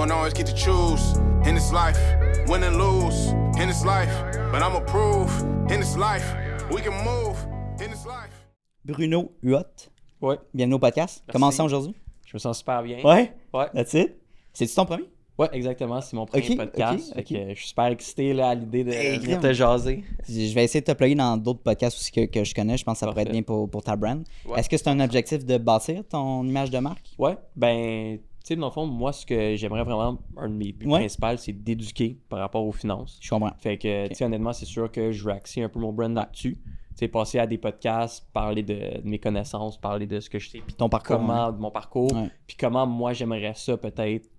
don't always get to choose in this life, win and lose in this life, but I'ma prove in this life, we can move in this life. Bruno Huot, Ouais. bienvenue au podcast. Merci. Comment ça aujourd'hui? Je me sens super bien. Ouais? Ouais. That's it? C'est-tu ton premier? Ouais, exactement. C'est mon premier Ok, podcast. ok, Fait ok. que je suis super excité là, à l'idée de Hey, venir crème. te jaser. Je vais essayer de te plugger dans d'autres podcasts aussi que je connais. Je pense que ça pourrait être Parfait. bien pour ta brand. Ouais. Est-ce que c'est un objectif de bâtir ton image de marque? Ouais, ben, tu sais, dans le fond, moi, ce que j'aimerais vraiment, un de mes buts Ouais. principaux, c'est d'éduquer par rapport aux finances. Je comprends. Fait que, tu sais, honnêtement, c'est sûr que je veux axer un peu mon brand là-dessus. Tu sais, passer à des podcasts, parler de mes connaissances, parler de ce que je sais, puis Ton parcours. comment, de mon parcours, Ouais. puis comment moi, j'aimerais ça, peut-être,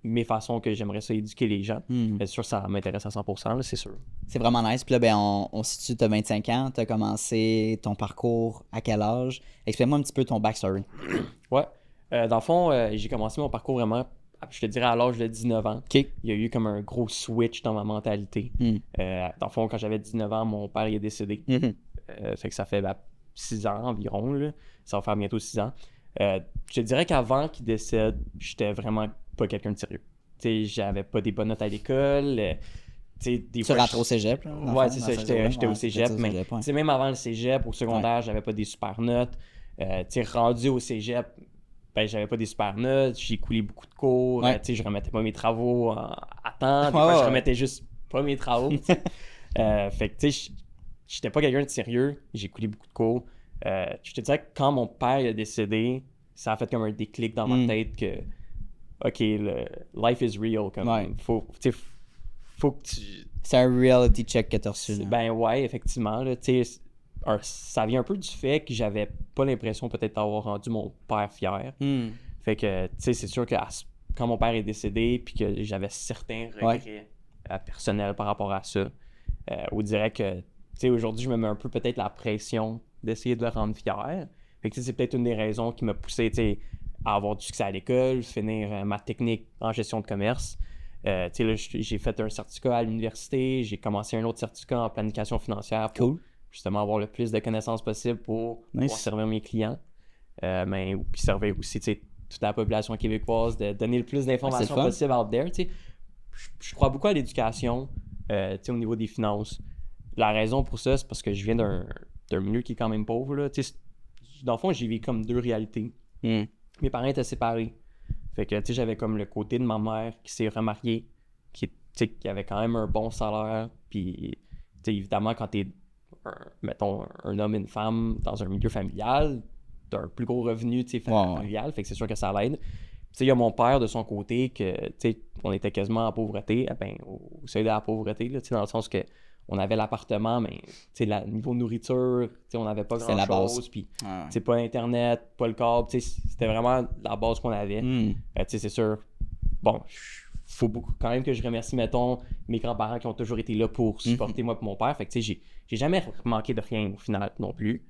mes façons que j'aimerais ça éduquer les gens. Hmm. Bien sûr, ça m'intéresse à 100%, là, c'est sûr. C'est vraiment nice. Puis là, ben, on se situe, tu as 25 ans. Tu as commencé ton parcours à quel âge? Explique-moi un petit peu ton backstory. Ouais. Dans le fond, j'ai commencé mon parcours vraiment, je te dirais, à l'âge de 19 ans. OK. Il y a eu comme un gros switch dans ma mentalité. Hmm. Dans le fond, quand j'avais 19 ans, mon père il est décédé. Mhm. Fait que ça fait 6 ans environ. Là. Ça va faire bientôt 6 ans. Je te dirais qu'avant qu'il décède, j'étais vraiment pas quelqu'un de sérieux. Tu sais, j'avais pas des bonnes notes à l'école. Tu sais, des Tu fois, rentres au cégep, là? dans le Ouais, fond, c'est dans ça, ce j'étais cégep-là? au Ouais, cégep, t'étais au mais cégep, ouais. tu sais, même avant le cégep, au secondaire, j'avais pas des super notes. Tu sais, rendu au cégep, ben, j'avais pas des super notes, j'ai coulé beaucoup de cours, Ouais. tu sais, je remettais pas mes travaux à temps, des Ouais, fois, ouais, je ouais. remettais juste pas mes travaux. tu sais. Fait que, tu sais, j'étais pas quelqu'un de sérieux, j'ai coulé beaucoup de cours. Je te dirais que quand mon père est décédé, ça a fait comme un déclic dans ma tête que, OK, life is real, comme, Ouais. faut que tu... C'est un reality check que tu as reçu. là. Ben ouais, effectivement. Là, tu sais, ça vient un peu du fait que j'avais pas l'impression peut-être d'avoir rendu mon père fier. Hmm. Fait que, tu sais, c'est sûr que quand mon père est décédé, puis que j'avais certains regrets personnels par rapport à ça, on dirait que, tu sais, aujourd'hui, je me mets un peu peut-être la pression d'essayer de le rendre fier. Fait que, tu sais, c'est peut-être une des raisons qui m'a poussé, tu sais, à avoir du succès à l'école, finir ma technique en gestion de commerce. Tu sais, là, j'ai fait un certificat à l'université, j'ai commencé un autre certificat en planification financière pour Cool. justement avoir le plus de connaissances possible pour Nice. pouvoir servir mes clients, mais puis servir aussi, tu sais, toute la population québécoise, de donner le plus C'est d'informations le fun. possible out there, tu sais. Je crois beaucoup à l'éducation, tu sais, au niveau des finances. La raison pour ça, c'est parce que je viens d'un milieu qui est quand même pauvre, là. Tu sais, dans le fond, j'ai vécu comme deux réalités. Hmm. Mes parents étaient séparés. Fait que, tu sais, j'avais comme le côté de ma mère qui s'est remariée, tu sais, qui avait quand même un bon salaire. Puis, tu sais, évidemment, quand t'es, mettons, un homme et une femme dans un milieu familial, t'as un plus gros revenu, tu sais, Ouais, ouais. familial. Fait que c'est sûr que ça l'aide. Tu sais, il y a mon père de son côté que, tu sais, on était quasiment en pauvreté, ben, au seuil de la pauvreté, là, tu sais, dans le sens que on avait l'appartement, mais, tu sais, niveau nourriture, tu sais, on n'avait pas C'était la grand-chose. base. Puis, Ouais. tu sais, pas Internet, pas le câble, tu sais, c'était vraiment la base qu'on avait. Hmm. Tu sais, c'est sûr, bon, faut beaucoup quand même que je remercie, mettons, mes grands-parents qui ont toujours été là pour supporter moi et mon père. Fait que, tu sais, j'ai jamais manqué de rien au final non plus.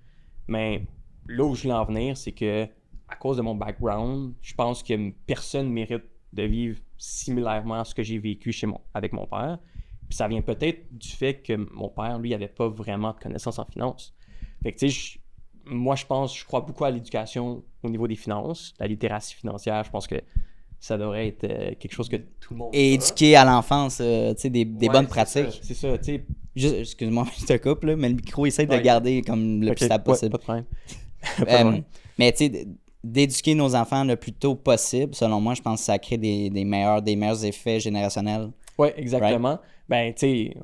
Mais là où je voulais en venir, c'est que à cause de mon background, je pense que personne mérite de vivre similairement à ce que j'ai vécu avec mon père. Puis ça vient peut-être du fait que mon père, lui, avait pas vraiment de connaissances en finance. Fait que, tu sais, moi, je crois beaucoup à l'éducation au niveau des finances, la littératie financière. Je pense que ça devrait être quelque chose que tout le monde Et a. éduquer à l'enfance, tu sais, des Ouais, bonnes c'est pratiques. C'est ça, tu sais. Excuse-moi, je te coupe, là, mais le micro essaie de Ouais. garder comme le Ok, plus stable ouais, possible. pas de problème. Pas de problème. Mais tu sais, d'éduquer nos enfants le plus tôt possible, selon moi, je pense que ça crée des meilleurs effets générationnels. Oui, exactement. Ben, tu sais,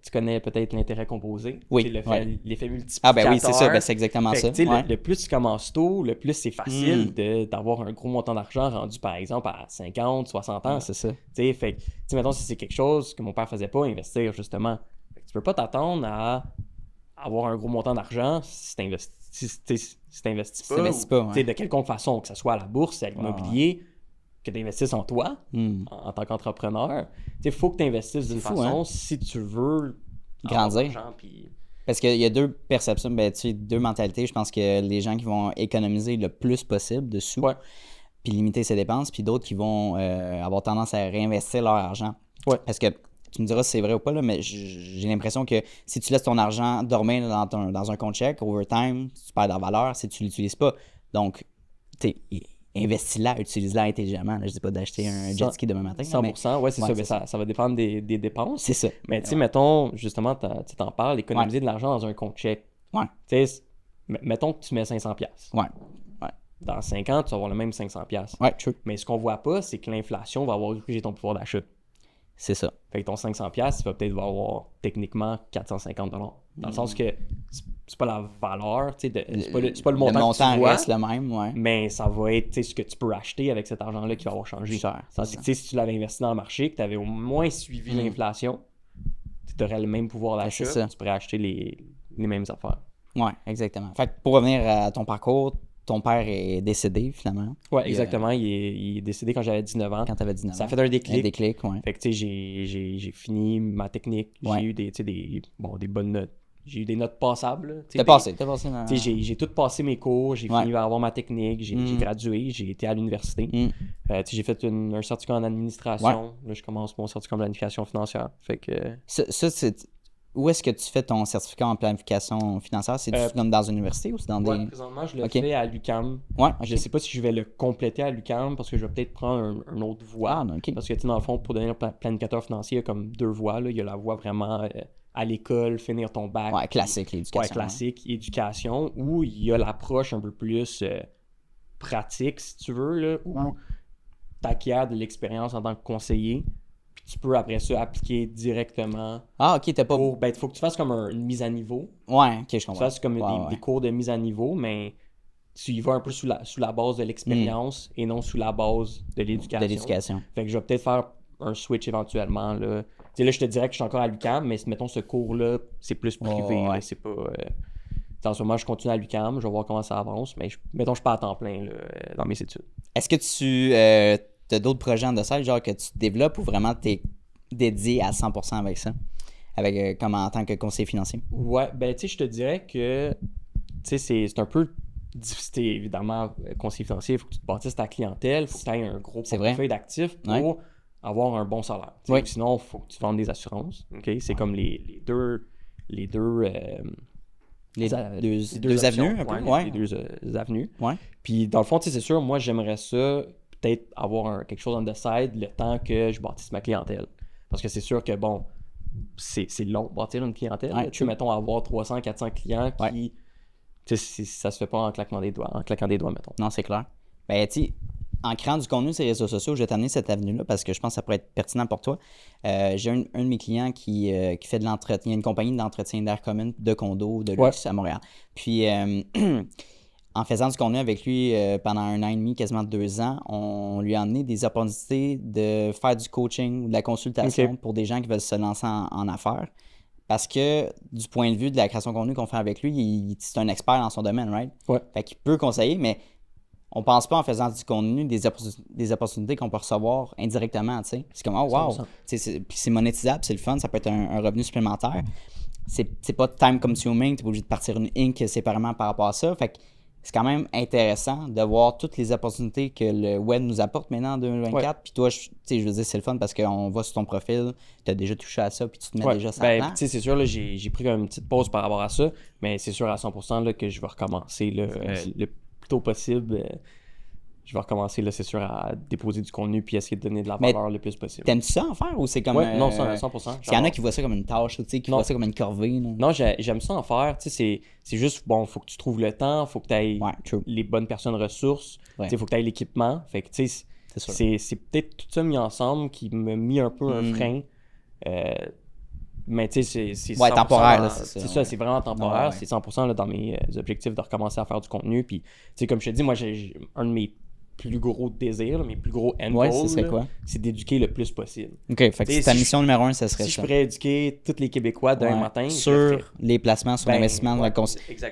tu connais peut-être l'intérêt composé. Oui, Tu sais, ouais. l'effet multiplicateur. Ah ben oui, c'est ça, ben c'est exactement Fait que, ça. tu sais, Ouais. le plus tu commences tôt, le plus c'est facile d'avoir un gros montant d'argent rendu, par exemple, à 50, 60 ans. C'est ça. Tu sais, fait que, tu sais, mettons, si c'est quelque chose que mon père faisait pas, investir, justement. Fait que tu peux pas t'attendre à avoir un gros montant d'argent si t'investis Si t'investis pas, ouais. tu sais, de quelconque façon, que ce soit à la bourse, à l'immobilier, que tu investisses en toi, en tant qu'entrepreneur. Il faut que tu investisses d'une fou, façon hein? si tu veux Grandir. avoir de l'argent, puis- Parce qu'il y a deux perceptions, ben, tu sais, deux mentalités. Je pense que les gens qui vont économiser le plus possible de sous, Ouais. puis limiter ses dépenses, puis d'autres qui vont avoir tendance à réinvestir leur argent. Ouais. Parce que tu me diras si c'est vrai ou pas, là, mais j'ai l'impression que si tu laisses ton argent dormir dans un compte chèque, over time, tu perds de la valeur si tu ne l'utilises pas. Donc, tu sais, investis-la, utilise-la intelligemment. Là, je dis pas d'acheter un jet ski demain matin. 100%, ouais, c'est ouais, ça. Ça va dépendre des dépenses. C'est ça. Mais tu sais, mettons, justement, tu t'en parles, économiser de l'argent dans un compte chèque. Ouais. Tu sais, mettons que tu mets 500$. Ouais. Dans 5 ans, tu vas avoir le même 500$. Ouais, true. Mais ce qu'on voit pas, c'est que l'inflation va avoir réduit ton pouvoir d'achat. C'est ça. Fait que ton 500$, tu vas peut-être avoir techniquement 450$. Dans le sens que c'est pas la valeur, tu sais, c'est pas le montant, le montant que tu vois, reste le même, ouais. mais ça va être, tu sais, ce que tu peux acheter avec cet argent-là qui va avoir changé. Cher, Tandis que, tu sais, si tu l'avais investi dans le marché, que tu avais au moins suivi l'inflation, tu aurais le même pouvoir d'achat, c'est ça. tu pourrais acheter les mêmes affaires. Ouais, exactement. Fait que pour revenir à ton parcours, ton père est décédé finalement. Ouais, exactement. Il est décédé quand j'avais 19 ans. Quand tu avais 19 ans. Ça a fait un déclic. Un déclic, ouais. Fait que, tu sais, j'ai fini ma technique. Ouais. J'ai eu des bonnes notes. J'ai eu des notes passables. T'as passé. Tu sais, j'ai tout passé mes cours. J'ai fini par avoir ma technique. J'ai gradué. J'ai été à l'université. Tu sais, j'ai fait un certificat en administration. Ouais. Là, je commence mon certificat en planification financière. Fait que... Ça, c'est... Où est-ce que tu fais ton certificat en planification financière? C'est-tu comme dans une université ou c'est dans des... Présentement, je le fais à l'UQAM. Ouais, Je ne sais pas si je vais le compléter à l'UQAM parce que je vais peut-être prendre une autre voie. Parce que, tu sais, dans le fond, pour devenir planificateur financier, il y a comme 2 voies. Là. Il y a la voie vraiment à l'école, finir ton bac. Ouais, classique, l'éducation. Ouais, classique, éducation. Ou il y a l'approche un peu plus pratique, si tu veux, là, où tu acquiers de l'expérience en tant que conseiller. Puis tu peux, après ça, appliquer directement. Ah, OK, t'as pas... Il faut que tu fasses comme une mise à niveau. Ouais, OK, je comprends. Tu fasses comme des cours de mise à niveau, mais tu y vas un peu sous la base de l'expérience et non sous la base de l'éducation. De l'éducation. Fait que je vais peut-être faire un switch éventuellement. Là, tu sais, là je te dirais que je suis encore à l'UQAM, mais mettons ce cours-là, c'est plus privé. Là, c'est pas... en ce moment, je continue à l'UQAM, je vais voir comment ça avance, mais mettons, je suis pas à temps plein là, dans mes études. Est-ce que tu as d'autres projets en dessert, genre que tu développes ou vraiment tu es dédié à 100% avec ça? Avec comme en tant que conseiller financier? Ouais, ben tu sais, je te dirais que tu sais, c'est un peu difficile, évidemment, conseiller financier, il faut que tu te bâtisses ta clientèle, il faut que tu aies un gros portefeuille d'actifs pour avoir un bon salaire. Sinon, il faut que tu vendes des assurances. Okay? C'est comme les deux avenues, un peu. Les deux avenues. Ouais. Puis dans le fond, c'est sûr, moi j'aimerais ça peut-être avoir quelque chose on the side le temps que je bâtisse ma clientèle. Parce que c'est sûr que bon, c'est long bâtir une clientèle. Ouais, mettons avoir 300, 400 clients qui. Ça se fait pas en claquant des doigts, mettons. Non, c'est clair. Ben, tu en créant du contenu sur les réseaux sociaux, je vais t'amener cette avenue-là parce que je pense que ça pourrait être pertinent pour toi. J'ai un de mes clients qui fait de l'entretien. Il y a une compagnie d'entretien d'air commune de condos de luxe à Montréal. Puis, en faisant du contenu avec lui pendant 1 an et demi, quasiment 2 ans, on lui a amené des opportunités de faire du coaching ou de la consultation pour des gens qui veulent se lancer en affaires. Parce que du point de vue de la création de contenu qu'on fait avec lui, c'est un expert dans son domaine, right? Ouais. Fait qu'il peut conseiller, mais on pense pas en faisant du contenu des opportunités qu'on peut recevoir indirectement, tu sais. C'est comme, oh wow! Puis c'est monétisable, c'est le fun, ça peut être un revenu supplémentaire. C'est pas time consuming, t'es pas obligé de partir une Inc séparément par rapport à ça. Fait que c'est quand même intéressant de voir toutes les opportunités que le web nous apporte maintenant en 2024. Puis toi, je veux dire, c'est le fun parce qu'on voit sur ton profil, tu as déjà touché à ça, puis tu te mets déjà ça ben, c'est sûr, là, j'ai pris une petite pause par rapport à ça, mais c'est sûr à 100% là, que je vais recommencer là, le plus tôt possible. Je vais recommencer, là, c'est sûr, à déposer du contenu puis essayer de donner de la valeur le plus possible. T'aimes-tu ça en faire ou c'est comme... non, 100%. Il y en a qui voient ça comme une tâche, qui voient ça comme une corvée. Là. Non, j'aime ça en faire. C'est juste, bon, il faut que tu trouves le temps, il faut que tu aies les bonnes personnes ressources, il faut que tu aies l'équipement. Fait que, tu sais, c'est peut-être tout ça mis ensemble qui m'a mis un peu un frein. Mais tu sais, c'est temporaire, là, c'est ça, c'est vraiment temporaire. C'est 100% là, dans mes objectifs de recommencer à faire du contenu. Puis, tu sais, comme je te dis, moi, j'ai un de mes plus gros désirs, mes plus gros end goals, c'est d'éduquer le plus possible. OK, fait que ta mission numéro 1, ça serait ça. Si je pourrais éduquer tous les Québécois d'un matin... Sur les placements, sur l'investissement, la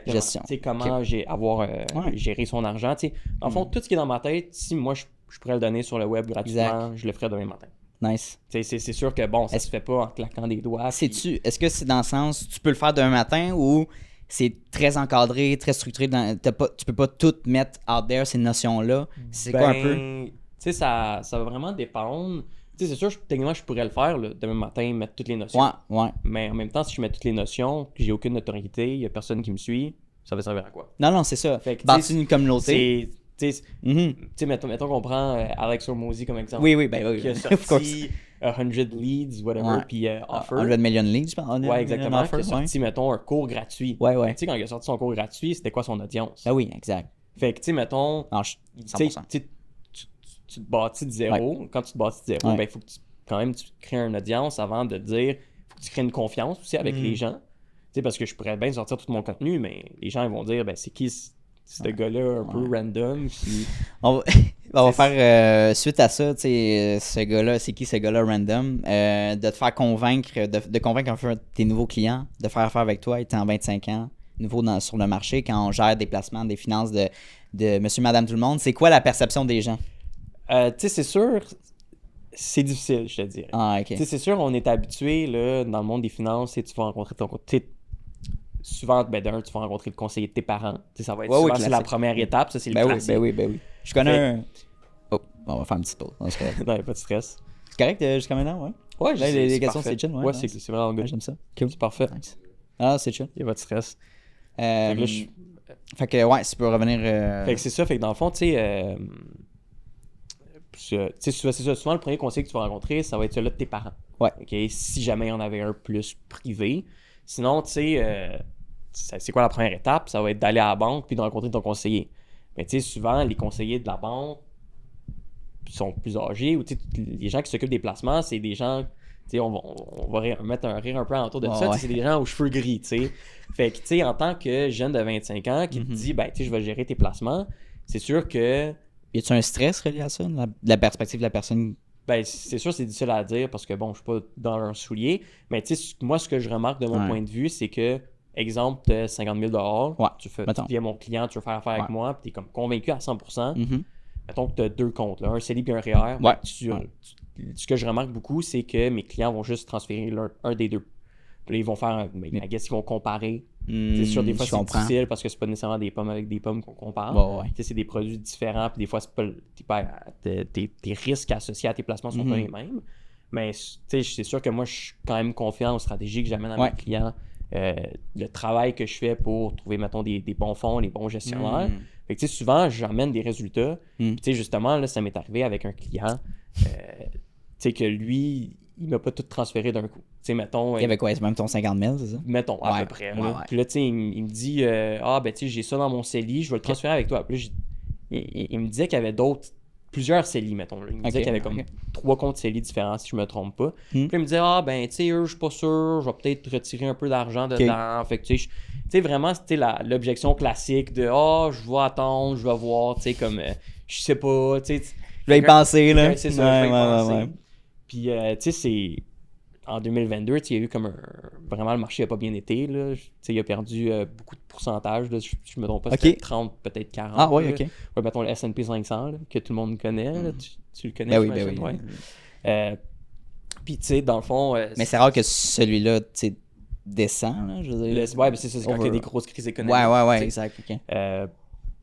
gestion. Tu sais, comment gérer son argent. Tu sais, dans le fond, tout ce qui est dans ma tête, si moi, je pourrais le donner sur le web gratuitement, je le ferais demain matin. Nice. C'est sûr que, bon, ça se fait pas en claquant des doigts. Est-ce que c'est dans le sens, tu peux le faire demain matin ou... c'est très encadré, très structuré. Tu peux pas tout mettre out there, ces notions-là. C'est quoi un peu? Tu sais, ça va vraiment dépendre. Tu sais, c'est sûr, techniquement, je pourrais le faire là, demain matin, mettre toutes les notions. Ouais. Mais en même temps, si je mets toutes les notions, que j'ai aucune autorité, il n'y a personne qui me suit, ça va servir à quoi? Non, c'est ça. Bâtir une communauté. tu sais, mettons qu'on prend Alex Hormozy comme exemple. Oui, ben oui. Qui a Of course. sorti 100 leads, whatever, Ouais. puis Offer. 100 million leads, je pense. Ouais, exactement. Offer, Qui a sorti, mettons, un cours gratuit. Ouais. Tu sais, quand il a sorti son cours gratuit, c'était quoi son audience? Ah oui, exact. Fait que, tu sais, mettons, Non, tu sais, 100%. tu te bâtis de zéro. Quand tu te bâtis de zéro, Ouais. ben, il faut que tu crées une audience avant de dire, faut que tu crées une confiance aussi avec les gens. Tu sais, parce que je pourrais bien sortir tout mon contenu, mais les gens ils vont dire, ben, c'est qui ce gars-là un peu random qui... On va faire suite à ça, tu sais, ce gars-là, c'est qui ce gars-là random, de te faire convaincre, de convaincre un peu tes nouveaux clients, de faire affaire avec toi, étant 25 ans, nouveau sur le marché, quand on gère des placements, des finances de monsieur, madame, tout le monde. C'est quoi la perception des gens? Tu sais, c'est sûr, c'est difficile, je te dirais. Ah, ok. Tu sais, c'est sûr, on est habitué, là, dans le monde des finances, tu vas rencontrer souvent, ben d'un, tu vas rencontrer le conseiller de tes parents. Tu sais, ça va être Ouais, souvent, oui, c'est la première étape, ça, c'est le classique. Ben oui. Je connais un... Oh, on va faire une petite pause. Non, c'est correct. Non, y a pas de stress. C'est correct jusqu'à maintenant, ouais? Ouais, Là, les questions, parfait. c'est chill, ouais. Ouais, nice. c'est vraiment good. Ouais, j'aime ça. Cool. C'est parfait. Nice. Ah, c'est chill. Y a pas de stress. Fait que là, je- ouais, si tu peux revenir... Fait que c'est ça, fait que dans le fond, tu sais, c'est ça. Souvent, le premier conseil que tu vas rencontrer, ça va être celui de tes parents. Ouais. OK? Si jamais il y en avait un plus privé. Sinon, tu sais, c'est quoi la première étape? Ça va être d'aller à la banque puis de rencontrer ton conseiller. Mais tu sais, souvent, les conseillers de la banque sont plus âgés ou tu sais, les gens qui s'occupent des placements, c'est des gens. Tu sais, on va mettre un rire un peu autour de ça. Ouais. C'est des gens aux cheveux gris, tu sais. Fait que, tu sais, en tant que jeune de 25 ans qui te dit, ben, tu sais, je vais gérer tes placements, c'est sûr que. Y a-tu un stress relié à ça, la perspective de la personne? Ben, c'est sûr, c'est difficile à dire parce que, bon, je suis pas dans un soulier. Mais, tu sais, moi, ce que je remarque de mon Ouais. point de vue, c'est que, exemple, tu as 50 000 Ouais, tu mettons. deviens mon client, tu veux faire affaire avec moi, puis tu es comme convaincu à 100%. Mhm. Mettons que tu as deux comptes, là, un CELI et un REER. Ouais. Ce que je remarque beaucoup, c'est que mes clients vont juste transférer un des deux. Puis là, ils vont faire, I guess, ils vont comparer. C'est sûr, des fois, Je c'est comprends. difficile parce que c'est pas nécessairement des pommes avec des pommes qu'on compare. Ouais. Tu sais, c'est des produits différents, puis des fois, c'est pas, tes risques associés à tes placements sont pas les mêmes. Mais tu sais, c'est sûr que moi, je suis quand même confiant aux stratégies que j'amène à mes clients. Le travail que je fais pour trouver, mettons, des bons fonds, des bons gestionnaires. Fait que, tu sais, souvent, j'amène des résultats. Puis, tu sais, justement, là, ça m'est arrivé avec un client, tu sais, que lui, il m'a pas tout transféré d'un coup. Tu sais, mettons... Il y avait quoi? C'est même ton 50 000, c'est ça? Mettons, à Ouais, peu près. ouais, Là. ouais. Puis là, tu sais, il me dit, ben, tu sais, j'ai ça dans mon CELI, je vais le transférer avec toi. Puis là, il me disait qu'il y avait plusieurs CELI, mettons. Là. Il me disait qu'il y avait comme 3 comptes CELI différents, si je me trompe pas. Puis là, il me disait, ben, tu sais, je suis pas sûr, je vais peut-être retirer un peu d'argent dedans. Fait que, tu sais, vraiment, c'était l'objection classique de, je vais attendre, je vais voir, tu sais, comme, je sais pas, tu sais. Je vais y penser, là. C'est ça, je vais y penser. Ouais. Puis, tu sais, c'est... En 2022, il y a eu comme vraiment, le marché n'a pas bien été. Là. Il a perdu beaucoup de pourcentage. Là. Je me trompe pas, c'était 30, peut-être 40. Ah oui, là. ok. Ouais, mettons le S&P 500, là, que tout le monde connaît. Là. Tu le connais, Ben oui, j'imagine, ben oui. ouais. Puis, tu sais, dans le fond... Mais c'est rare que celui-là, tu sais, descend, là, je veux dire. ouais, ben c'est ça, c'est quand il y a des grosses crises économiques. Ouais, t'sais. exact, ok.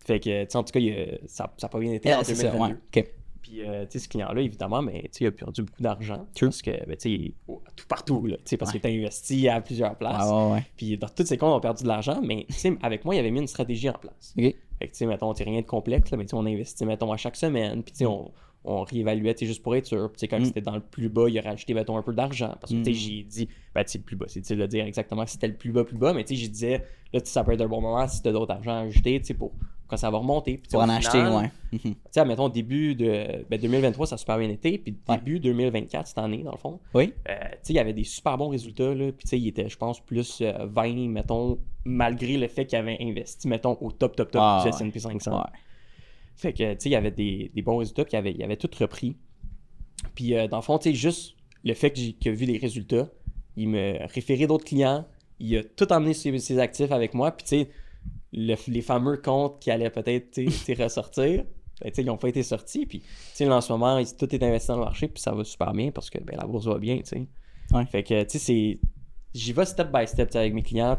Fait que, tu sais, en tout cas, ça n'a pas bien été en C'est 2022. ça, ouais, ok. Puis, tu sais, ce client-là, évidemment, mais, tu sais, il a perdu beaucoup d'argent. True. Parce que, ben, tu sais, il est tout partout, là, tu sais, parce qu'il était investi à plusieurs places. Ouais. Puis, dans tous ces comptes, on a perdu de l'argent, mais, tu sais, avec moi, il avait mis une stratégie en place. Ok. Fait que, tu sais, mettons, tu rien de complexe, là, mais, tu sais, on investit, mettons, à chaque semaine. Puis, tu sais, on réévaluait, tu sais, juste pour être sûr. Puis, tu sais, quand c'était dans le plus bas, il a rajouté, mettons, un peu d'argent. Parce que, tu sais, j'ai dit, ben, tu sais, le plus bas, c'est difficile de dire exactement si c'était le plus bas, mais, tu sais, je disais, là, ça peut être un bon moment si tu as d'autres argent à ajouter, tu sais, pour quand ça va remonter. Puis, Pour en acheter, ouais. Tu sais, mettons, début de 2023, ça a super bien été. Puis début 2024, cette année, dans le fond, Oui. tu sais, il y avait des super bons résultats. Là. Puis, tu sais, il était, je pense, plus 20, mettons, malgré le fait qu'il avait investi, mettons, au top du S&P 500. Ouais. Fait que, tu sais, il y avait des bons résultats. Puis, il avait tout repris. Puis, dans le fond, tu sais, juste le fait qu'il a vu les résultats, il me référait d'autres clients. Il a tout emmené ses actifs avec moi. Puis, tu sais, les fameux comptes qui allaient peut-être ressortir, ben, ils n'ont pas été sortis. Puis, en ce moment, tout est investi dans le marché, puis ça va super bien parce que ben, la bourse va bien. Ouais. Fait que, j'y vais step by step avec mes clients.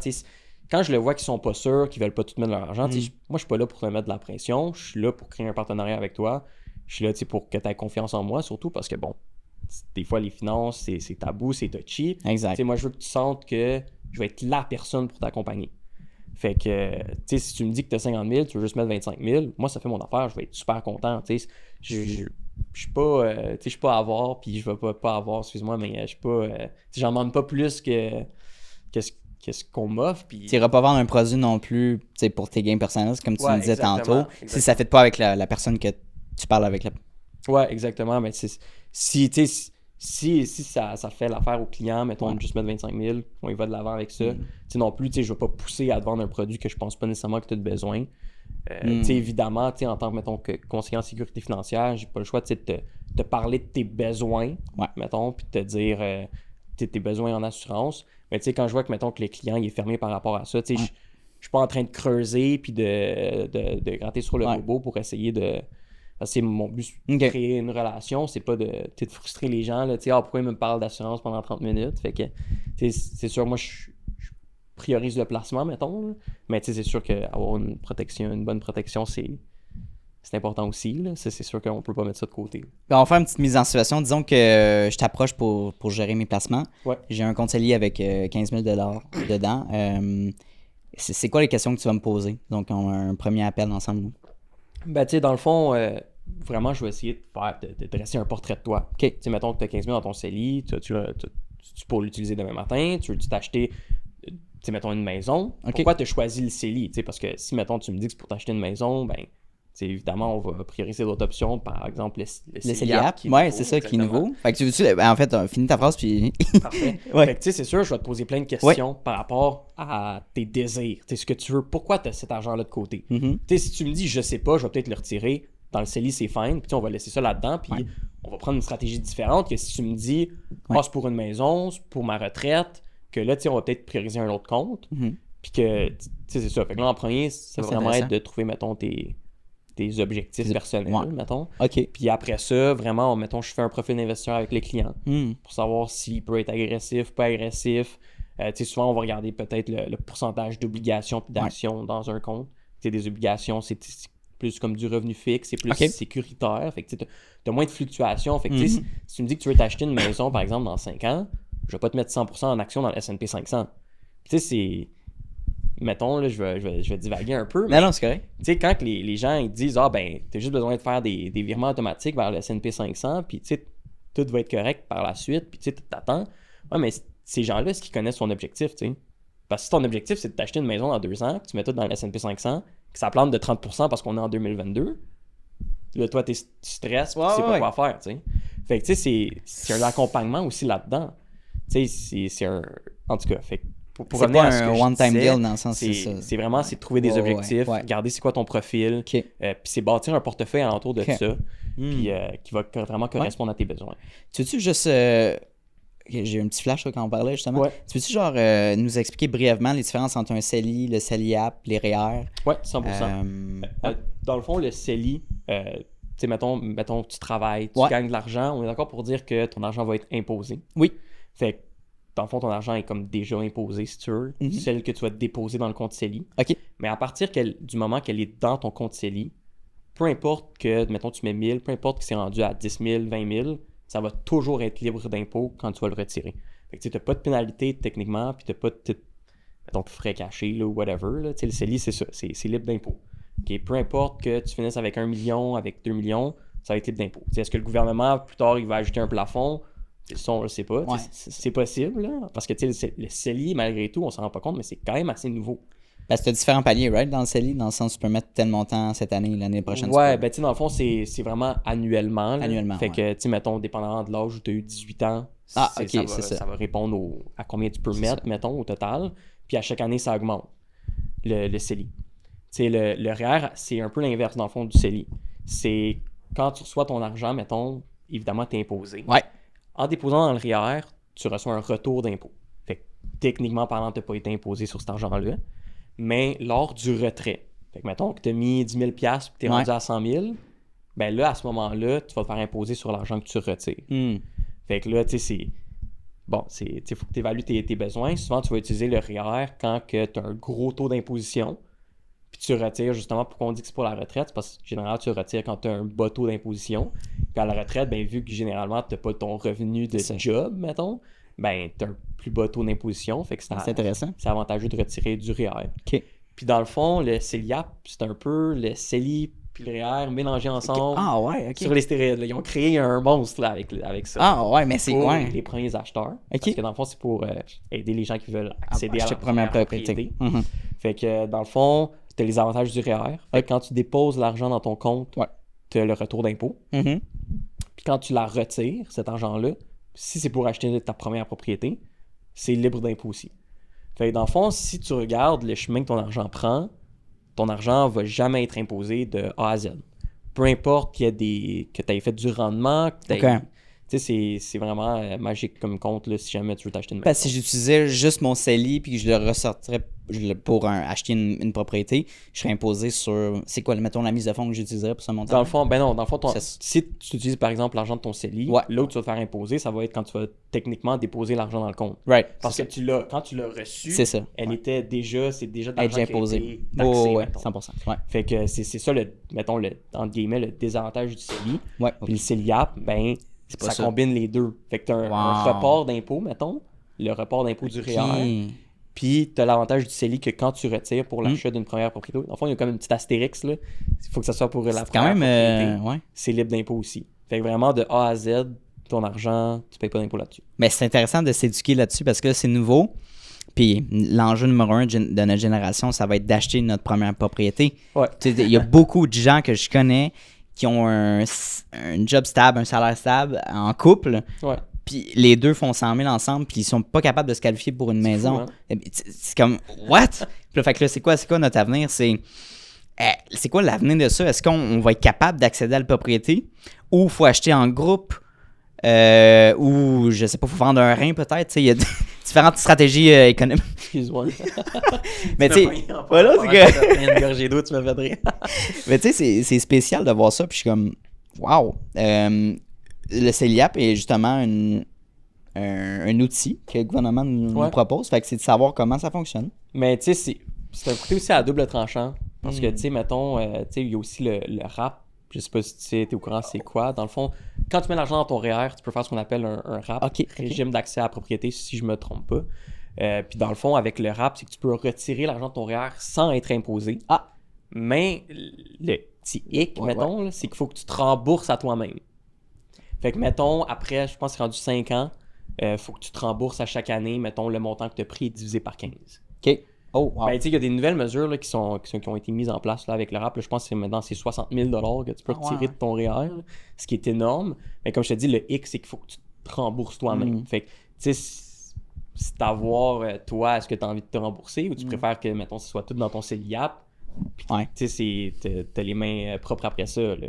Quand je le vois qu'ils sont pas sûrs, qu'ils veulent pas tout mettre leur argent, moi, je suis pas là pour te mettre de la pression. Je suis là pour créer un partenariat avec toi. Je suis là pour que tu aies confiance en moi, surtout parce que, bon, des fois, les finances, c'est tabou, c'est touchy. Exact. Moi, je veux que tu sentes que je vais être la personne pour t'accompagner. Fait que, tu sais, si tu me dis que tu as 50 000, tu veux juste mettre 25 000, moi, ça fait mon affaire, je vais être super content. Tu sais, je suis pas, tu sais, je suis pas à avoir, puis je vais pas avoir, excuse-moi, mais je suis pas, tu sais, j'en demande pas plus que ce qu'on m'offre. Puis... Tu n'iras pas vendre un produit non plus, tu sais, pour tes gains personnels, comme tu me disais tantôt, si ça ne fait pas avec la personne que tu parles avec. Ouais, exactement, mais si ça fait l'affaire au client, mettons, juste mettre 25 000, on y va de l'avant avec ça. Tu sais, non plus, tu sais, je vais pas pousser à te vendre un produit que je pense pas nécessairement que tu as besoin. Tu sais, évidemment, tu sais, en tant que, mettons, conseiller en sécurité financière, j'ai pas le choix, tu sais, de te parler de tes besoins, mettons, puis de te dire tes besoins en assurance. Mais tu sais, quand je vois que, mettons, que le client il est fermé par rapport à ça, tu sais, je suis pas en train de creuser puis de gratter sur le robot pour essayer de... C'est mon but, de créer une relation, c'est pas de frustrer les gens, là, pourquoi ils me parlent d'assurance pendant 30 minutes, fait que, c'est sûr, moi, je priorise le placement, mettons, là. Mais c'est sûr qu'avoir une bonne protection, c'est important aussi, là. C'est sûr qu'on peut pas mettre ça de côté. On va faire une petite mise en situation, disons que je t'approche pour gérer mes placements, j'ai un compte CELI avec 15 000 $ dedans, c'est quoi les questions que tu vas me poser? Donc, on a un premier appel ensemble. Ben, tu sais, dans le fond, vraiment, je vais essayer de dresser un portrait de toi. Tu sais, mettons que tu as 15 000 dans ton CELI, tu peux l'utiliser demain matin, tu veux t'acheter, tu sais, mettons, une maison. Pourquoi tu as choisi le CELI? Tu sais, parce que si, mettons, tu me dis que c'est pour t'acheter une maison, ben, évidemment, on va prioriser d'autres options, par exemple, le CELI App. Ouais, c'est ça qui est nouveau. Fait que tu veux-tu, en fait, finis ta phrase, puis... Parfait. Fait que, tu sais, c'est sûr, je vais te poser plein de questions par rapport à tes désirs. Tu sais, ce que tu veux, pourquoi tu as cet argent-là de côté. Tu sais, si tu me dis, je sais pas, je vais peut-être le retirer. Dans le CELI, c'est fine. Puis, on va laisser ça là-dedans, puis on va prendre une stratégie différente que si tu me dis, c'est pour une maison, c'est pour ma retraite, que là, tu sais, on va peut-être prioriser un autre compte. Puis que, tu sais, c'est ça. Fait que là, en premier, ça va vraiment être de trouver, mettons, tes objectifs personnels, mettons. Puis après ça, vraiment, mettons, je fais un profil d'investisseur avec les clients pour savoir s'il peut être agressif, pas agressif. Tu sais, souvent, on va regarder peut-être le pourcentage d'obligations et d'actions dans un compte. Tu sais, des obligations, c'est plus comme du revenu fixe, c'est plus sécuritaire. Fait que tu as moins de fluctuations. Fait que si tu me dis que tu veux t'acheter une maison, par exemple, dans 5 ans, je vais pas te mettre 100% en action dans le S&P 500. Tu sais, c'est... Mettons, là, je vais divaguer un peu. Mais non, c'est correct. Tu sais, quand les gens ils disent t'as juste besoin de faire des virements automatiques vers le S&P 500, puis tu sais, tout va être correct par la suite, puis tu sais, t'attends. Ouais, mais ces gens-là, est-ce qu'ils connaissent son objectif, tu sais? Parce que si ton objectif, c'est de t'acheter une maison dans 2 ans, que tu mets tout dans le S&P 500, que ça plante de 30% parce qu'on est en 2022, là, toi, tu stresses, tu sais pas quoi faire, tu sais. Fait que, tu sais, c'est un accompagnement aussi là-dedans. Tu sais, c'est un... En tout cas, fait que pour c'est pas un one-time deal dans le sens c'est vraiment c'est de trouver des objectifs, regarder c'est quoi ton profil, puis c'est bâtir un portefeuille alentour de ça, puis qui va vraiment correspondre à tes besoins. Tu veux-tu juste... J'ai eu un petit flash là, quand on parlait justement. Tu veux-tu genre nous expliquer brièvement les différences entre un CELI, le CELI App, les REER? Oui, 100%. Dans le fond, le CELI, tu sais, mettons que tu travailles, tu gagnes de l'argent, on est d'accord pour dire que ton argent va être imposé. Oui. Fait que dans le fond, ton argent est comme déjà imposé, si tu veux, celle que tu vas déposer dans le compte CELI. Mais à partir du moment qu'elle est dans ton compte CELI, peu importe que, mettons, tu mets 1000, peu importe que c'est rendu à 10 000, 20 000, ça va toujours être libre d'impôt quand tu vas le retirer. Fait que tu n'as pas de pénalité techniquement, puis tu n'as pas de frais cachés là, ou whatever. Là. Le CELI, c'est ça, c'est libre d'impôt. Peu importe que tu finisses avec 1 million, avec 2 millions, ça va être libre d'impôt. Est-ce que le gouvernement, plus tard, il va ajouter un plafond? Ça, on ne le sait pas. C'est possible, là, parce que le CELI, malgré tout, on ne s'en rend pas compte, mais c'est quand même assez nouveau. Parce que tu as différents paliers, right, dans le CELI, dans le sens où tu peux mettre tel montant cette année, l'année prochaine. Ouais, ben tu sais, dans le fond, c'est vraiment annuellement. Là. Annuellement, fait que, tu sais, mettons, dépendamment de l'âge où tu as eu 18 ans, ça va répondre à combien tu peux mettre, mettons, au total. Puis à chaque année, ça augmente, le CELI. Tu sais, le REER, c'est un peu l'inverse, dans le fond, du CELI. C'est quand tu reçois ton argent, mettons, évidemment, tu es imposé. Ouais. En déposant dans le REER, tu reçois un retour d'impôt. Fait que, techniquement parlant, tu n'as pas été imposé sur cet argent-là. Mais lors du retrait, fait que mettons que tu as mis 10 000 $ et que tu es rendu à 100 000, ben là, à ce moment-là, tu vas te faire imposer sur l'argent que tu retires. Fait que là, tu sais, c'est... Bon, il faut que tu évalues tes besoins. Souvent, tu vas utiliser le REER quand tu as un gros taux d'imposition, puis tu retires justement, pourquoi on dit que c'est pour la retraite, c'est parce que généralement, tu retires quand tu as un bas taux d'imposition. Puis à la retraite, ben, vu que généralement, tu n'as pas ton revenu de job, mettons, ben, tu as un plus bas taux d'imposition. Fait que c'est intéressant. C'est avantageux de retirer du REER. Puis dans le fond, le CELIAP, c'est un peu le CELI puis le REER mélangés ensemble Ah ouais, ok. sur les stéroïdes. Là. Ils ont créé un monstre là, avec ça. Ah ouais, mais c'est... Pour Ouais. les premiers acheteurs. Ok. Parce que dans le fond, c'est pour aider les gens qui veulent accéder à Acheter la première première propriété. propriété. Mhm. Fait que dans le fond, tu as les avantages du REER. Fait que quand tu déposes l'argent dans ton compte, Ouais. tu as le retour d'impôt. Mhm. Puis quand tu la retires, cet argent-là, si c'est pour acheter ta première propriété, c'est libre d'impôt aussi. Fait que dans le fond, si tu regardes le chemin que ton argent prend, ton argent va jamais être imposé de A à Z. Peu importe que tu aies fait du rendement, que t'aies- Ok. tu sais, c'est vraiment magique comme compte là, si jamais tu veux t'acheter une maison. Parce que si j'utilisais juste mon CELI puis que je le ressortirais pour acheter une propriété, je serais imposé sur... C'est quoi, mettons, la mise de fonds que j'utiliserais pour ce montant? Dans le fond, ben non, dans le fond, Ça- si tu utilises par exemple l'argent de ton CELI, Ouais. là où tu vas te faire imposer, ça va être quand tu vas techniquement déposer l'argent dans le compte. Right. Parce que quand tu l'as reçu, C'est ça. c'est déjà de Être l'argent qui a imposé. été taxé, Oh, ouais, mettons. 100%. Ouais. Fait que c'est ça, mettons, entre guillemets, le désavantage du CELI. Ouais. Puis le CELIAP, ben, pas ça ça. combine les deux. Fait que t'as un Wow. report d'impôt, mettons, le report d'impôt du REER. Puis t'as l'avantage du CELI que quand tu retires pour l'achat d'une première propriété, dans le fond, il y a comme une petite astérix, là. Il faut que ça soit pour la C'est quand première même... propriété. ouais. C'est libre d'impôt aussi. Fait que vraiment, de A à Z, ton argent, tu payes pas d'impôt là-dessus. Mais c'est intéressant de s'éduquer là-dessus parce que là, c'est nouveau. Puis l'enjeu numéro un de notre génération, ça va être d'acheter notre première propriété. Ouais. Tu sais, il y a beaucoup de gens que je connais qui ont un job stable, un salaire stable en couple. Ouais. Puis les deux font 100 000 ensemble, puis ils sont pas capables de se qualifier pour une maison. hein? C'est comme, what? Puis là, fait que là, c'est quoi notre avenir? C'est quoi l'avenir de ça? Est-ce qu'on va être capable d'accéder à la propriété? Ou il faut acheter en groupe? Ou, je sais pas, il faut vendre un rein peut-être? Tu sais, il y a différentes stratégies économiques. Excuse-moi. Mais tu sais, voilà, c'est que... Une gorgée d'eau, tu m'as fait rire. Mais tu sais, c'est spécial de voir ça, puis je suis comme, wow! Le CELIAP est justement un outil que le gouvernement nous propose, fait que c'est de savoir comment ça fonctionne. Mais tu sais, c'est un côté aussi à double tranchant. Parce que, tu sais, mettons, tu sais, il y a aussi le RAP. Je sais pas si tu sais, t'es au courant, c'est quoi. Dans le fond, quand tu mets l'argent dans ton REER, tu peux faire ce qu'on appelle un RAP, régime d'accès à la propriété, si je me trompe pas. Puis dans le fond, avec le RAP, c'est que tu peux retirer l'argent de ton REER sans être imposé. Ah! Mais le petit hic, mettons, là, c'est qu'il faut que tu te rembourses à toi-même. Fait que, mettons, après, je pense que c'est rendu 5 ans, faut que tu te rembourses à chaque année, mettons, le montant que tu as pris est divisé par 15. OK. Oh, wow. Ben, tu sais, il y a des nouvelles mesures là, qui ont été mises en place là, avec le RAP. Là, je pense que c'est maintenant 60 000 que tu peux retirer de ton REER, là, ce qui est énorme. Mais comme je te dis, le hic, c'est qu'il faut que tu te rembourses toi-même. Fait que, tu sais, c'est à voir, toi, est-ce que tu as envie de te rembourser ou tu préfères que, mettons, ce soit tout dans ton CELIAP. Puis, tu sais, t'as les mains propres après ça. Là.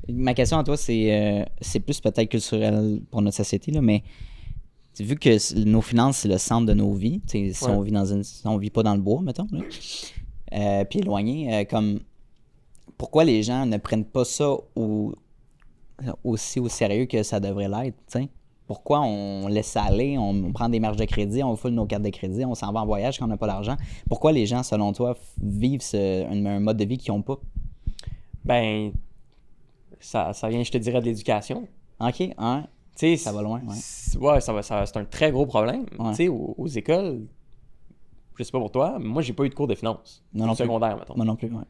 Ma question à toi, c'est plus peut-être culturel pour notre société, là, mais vu que nos finances, c'est le centre de nos vies, si on vit si on vit pas dans le bois, mettons, puis éloigné, comme pourquoi les gens ne prennent pas ça aussi au sérieux que ça devrait l'être, t'sais? Pourquoi on laisse ça aller, on prend des marges de crédit, on foule nos cartes de crédit, on s'en va en voyage quand on n'a pas d'argent? Pourquoi les gens, selon toi, vivent un mode de vie qu'ils n'ont pas? Ben, ça vient, je te dirais, de l'éducation. OK, hein? T'sais, ça va loin, c'est un très gros problème. Ouais. Tu sais, aux écoles, je sais pas pour toi, mais moi, j'ai pas eu de cours de finance. Non secondaire, mettons. Moi non plus, ouais.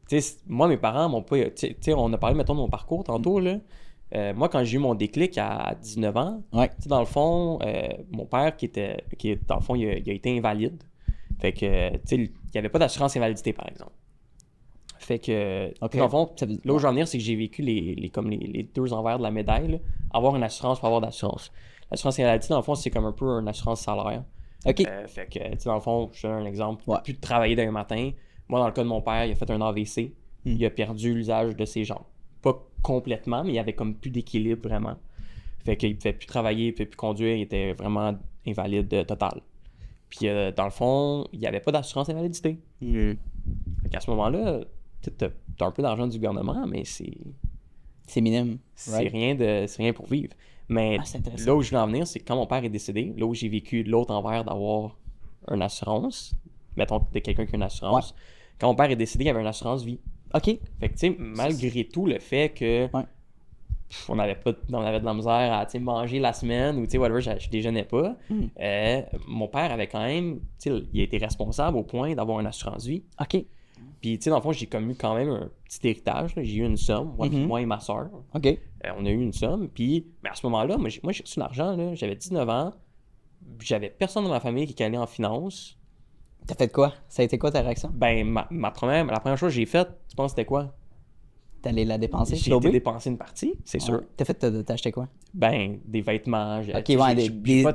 Tu sais, moi, mes parents m'ont pas... Tu sais, on a parlé, mettons, de mon parcours tantôt, là. Moi, quand j'ai eu mon déclic à 19 ans, tu sais, dans le fond, mon père, dans le fond, il a été invalide. Fait que, tu sais, il n'y avait pas d'assurance invalidité, par exemple. Fait que, dans le fond, là où je veux en venir, c'est que j'ai vécu les deux envers de la médaille. Là. Avoir une assurance pour avoir d'assurance. L'assurance invalidité, dans le fond, c'est comme un peu une assurance salaire. OK. Fait que, tu sais, dans le fond, je te donne un exemple. Tu n'as plus de travailler d'un matin. Moi, dans le cas de mon père, il a fait un AVC. Il a perdu l'usage de ses jambes. Pas complètement, mais il y avait comme plus d'équilibre vraiment. Fait qu'il ne pouvait plus travailler, il ne pouvait plus conduire, il était vraiment invalide total. Puis dans le fond, il n'y avait pas d'assurance invalidité. Fait qu'à ce moment-là, tu as un peu d'argent du gouvernement, mais c'est minime. C'est rien pour vivre. Mais là où je veux en venir, c'est que quand mon père est décédé, là où j'ai vécu l'autre envers d'avoir une assurance, mettons de quelqu'un qui a une assurance, quand mon père est décédé, il y avait une assurance vie. OK. Fait que, tu sais, malgré tout, le fait que on avait de la misère à manger la semaine ou whatever, je déjeunais pas. Mon père avait quand même, il a été responsable au point d'avoir une assurance vie. OK. Puis, dans le fond, j'ai comme eu quand même un petit héritage. Là. J'ai eu une somme, moi et ma soeur. OK. On a eu une somme. Puis, mais à ce moment-là, moi, j'ai reçu l'argent. Là. J'avais 19 ans. J'avais personne dans ma famille qui allait en finance. T'as fait quoi? Ça a été quoi ta réaction? Ben, la première chose que j'ai faite, tu penses c'était quoi? T'allais la dépenser? J'ai été dépenser une partie, c'est sûr. T'as acheté quoi? Ben, des vêtements. Ok, ouais,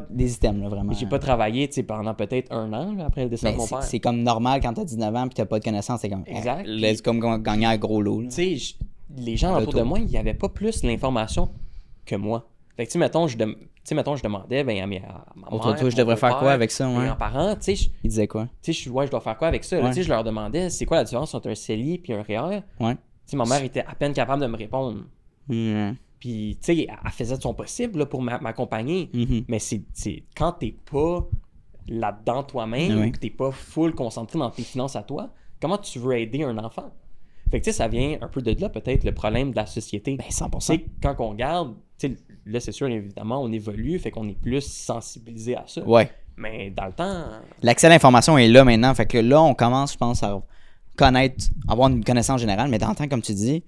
des items, là, vraiment. J'ai pas travaillé, pendant peut-être 1 an, là, après le décès de mon père. C'est comme normal quand t'as 19 ans et t'as pas de connaissances, c'est comme... Exact. C'est comme gagner un gros lot, là. Tu sais, les gens autour de moi, ils avaient pas plus l'information que moi. Fait que, mettons, je demandais ben, à ma mère, toi, je devrais faire quoi avec ça, ouais? Mes grands-parents, tu sais... Ils disaient quoi? Tu sais, je dois faire quoi avec ça? Là, je leur demandais, c'est quoi la différence entre un CELI et un REER? Ouais. Ma mère était à peine capable de me répondre. Puis, tu sais, elle faisait de son possible là, pour m'accompagner. Mais c'est quand t'es pas là-dedans toi-même, ou que t'es pas full concentré dans tes finances à toi, comment tu veux aider un enfant? Fait que, tu sais, ça vient un peu de là, peut-être, le problème de la société. Ben, 100%. T'sais, quand on regarde, tu sais, là, c'est sûr, évidemment, on évolue, fait qu'on est plus sensibilisé à ça. Ouais. Mais dans le temps... L'accès à l'information est là maintenant. Fait que là, on commence, je pense, à avoir une connaissance générale, mais dans le temps, comme tu dis,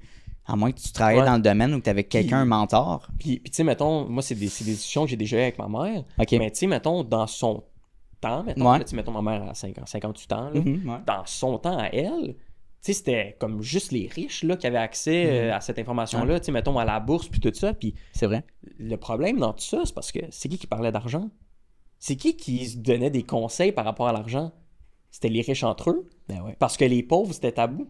à moins que tu travailles dans le domaine ou que tu avais quelqu'un, un mentor. Puis tu sais, mettons, moi, c'est des discussions que j'ai déjà eues avec ma mère. OK. Mais tu sais, mettons, dans son temps, mettons, ma mère a 58 ans, là, dans son temps à elle, tu sais, c'était comme juste les riches là, qui avaient accès à cette information-là, tu sais, mettons, à la bourse, puis tout ça. Puis c'est vrai. Le problème dans tout ça, c'est parce que c'est qui parlait d'argent? C'est qui se donnait des conseils par rapport à l'argent? C'était les riches entre eux. Ben oui. Parce que les pauvres, c'était tabou.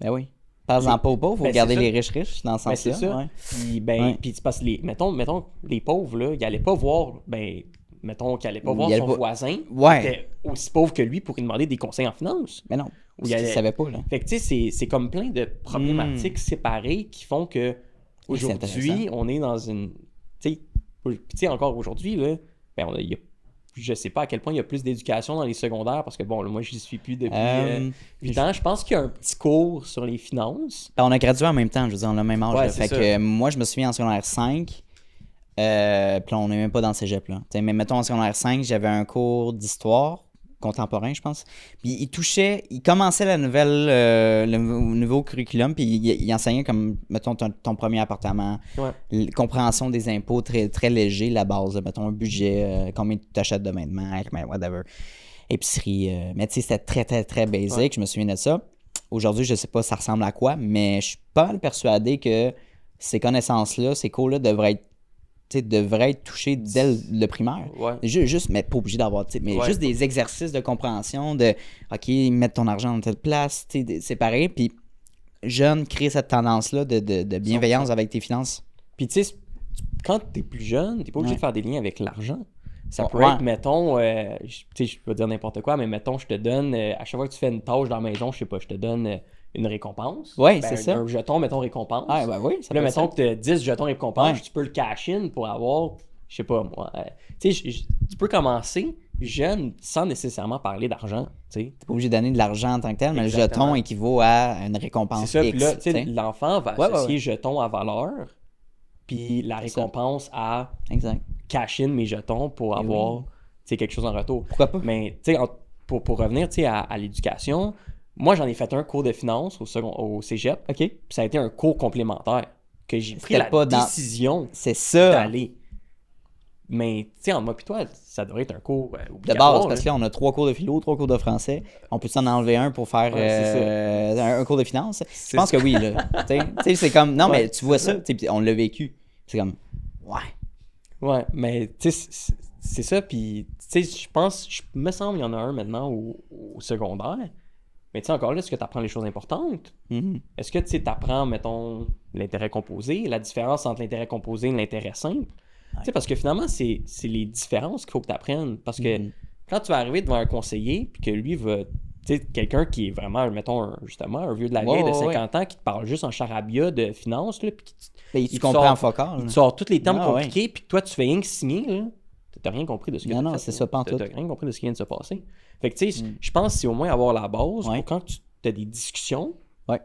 Ben oui. Parle-en pas aux pauvres, il faut garder les riches dans ce sens-là. C'est ça. Ouais. Puis c'est parce que mettons, les pauvres, là, ils n'allaient pas voir, mettons qu'ils n'allaient pas voir son voisin qui était aussi pauvre que lui pour lui demander des conseils en finance. Mais non, il ne savait pas. Là. Fait que tu sais, c'est comme plein de problématiques séparées qui font que aujourd'hui, on est dans une... Tu sais, encore aujourd'hui, là, je sais pas à quel point il y a plus d'éducation dans les secondaires parce que bon, là, moi je n'y suis plus depuis 8 ans. Je pense qu'il y a un petit cours sur les finances. On a gradué en même temps, je veux dire, on a le même âge. Ouais, fait que moi, je me souviens en secondaire 5, puis là, on n'est même pas dans le cégep. Là. T'sais, mais mettons en secondaire 5, j'avais un cours d'histoire contemporain, je pense. Puis il commençait le nouveau curriculum, puis il enseignait comme, mettons, ton premier appartement, compréhension des impôts très, très léger, la base, mettons, un budget, combien tu t'achètes de vêtements, whatever, épicerie. Mais tu sais, c'était très, très, très basic, je me souviens de ça. Aujourd'hui, je sais pas ça ressemble à quoi, mais je suis pas mal persuadé que ces connaissances-là, ces cours-là devraient être touchés dès le primaire. Ouais. Juste, mais pas obligé d'avoir, mais juste des exercices de compréhension de OK, mettre ton argent dans telle place, c'est pareil. Puis jeune, créer cette tendance-là de bienveillance avec tes finances. Puis tu sais, quand t'es plus jeune, t'es pas obligé de faire des liens avec l'argent. Ça peut être, mettons, je peux dire n'importe quoi, mais mettons, je te donne, à chaque fois que tu fais une tâche dans la maison, je sais pas, je te donne une récompense. Oui, c'est ça. Un jeton, mettons, récompense. Ah, ben oui. Là, mettons que tu as 10 jetons récompense, tu peux le cash in pour avoir, je sais pas moi. Tu sais, tu peux commencer jeune sans nécessairement parler d'argent. Tu n'es pas obligé de donner de l'argent en tant que tel, mais le jeton équivaut à une récompense. C'est ça. X. Puis là, tu sais, l'enfant va associer jeton à valeur, puis la récompense à cash in mes jetons pour avoir quelque chose en retour. Pourquoi pas? Mais tu sais, pour revenir à l'éducation, moi, j'en ai fait un cours de finance au cégep. OK. Puis ça a été un cours complémentaire que j'ai pris la décision d'aller. Mais, tu sais, entre moi et toi, ça devrait être un cours de base, parce que là, on a 3 cours de philo, 3 cours de français. On peut s'en enlever un pour faire un cours de finance? Je pense que oui, là. Tu sais, c'est comme... Non, mais tu vois ça, on l'a vécu. C'est comme... Ouais, mais, tu sais, c'est ça. Puis, tu sais, je pense... me semble qu'il y en a un maintenant au secondaire. Mais tu sais, encore là, est-ce que tu apprends les choses importantes? Est-ce que tu apprends, mettons, l'intérêt composé, la différence entre l'intérêt composé et l'intérêt simple? Tu sais, parce que finalement, c'est les différences qu'il faut que tu apprennes. Parce que quand tu vas arriver devant un conseiller, puis que lui va... Tu sais, quelqu'un qui est vraiment, mettons, justement, un vieux de la vieille de 50 ans qui te parle juste en charabia de finances, là, puis tu comprends en focal. Il te sort tous les termes compliqués, puis toi, tu fais rien que signer, là. T'as rien compris de ce que Non, c'est ça, pas en tout. T'as rien compris de ce qui vient de se passer. Fait que, tu sais, je pense que c'est au moins avoir la base pour quand tu as des discussions,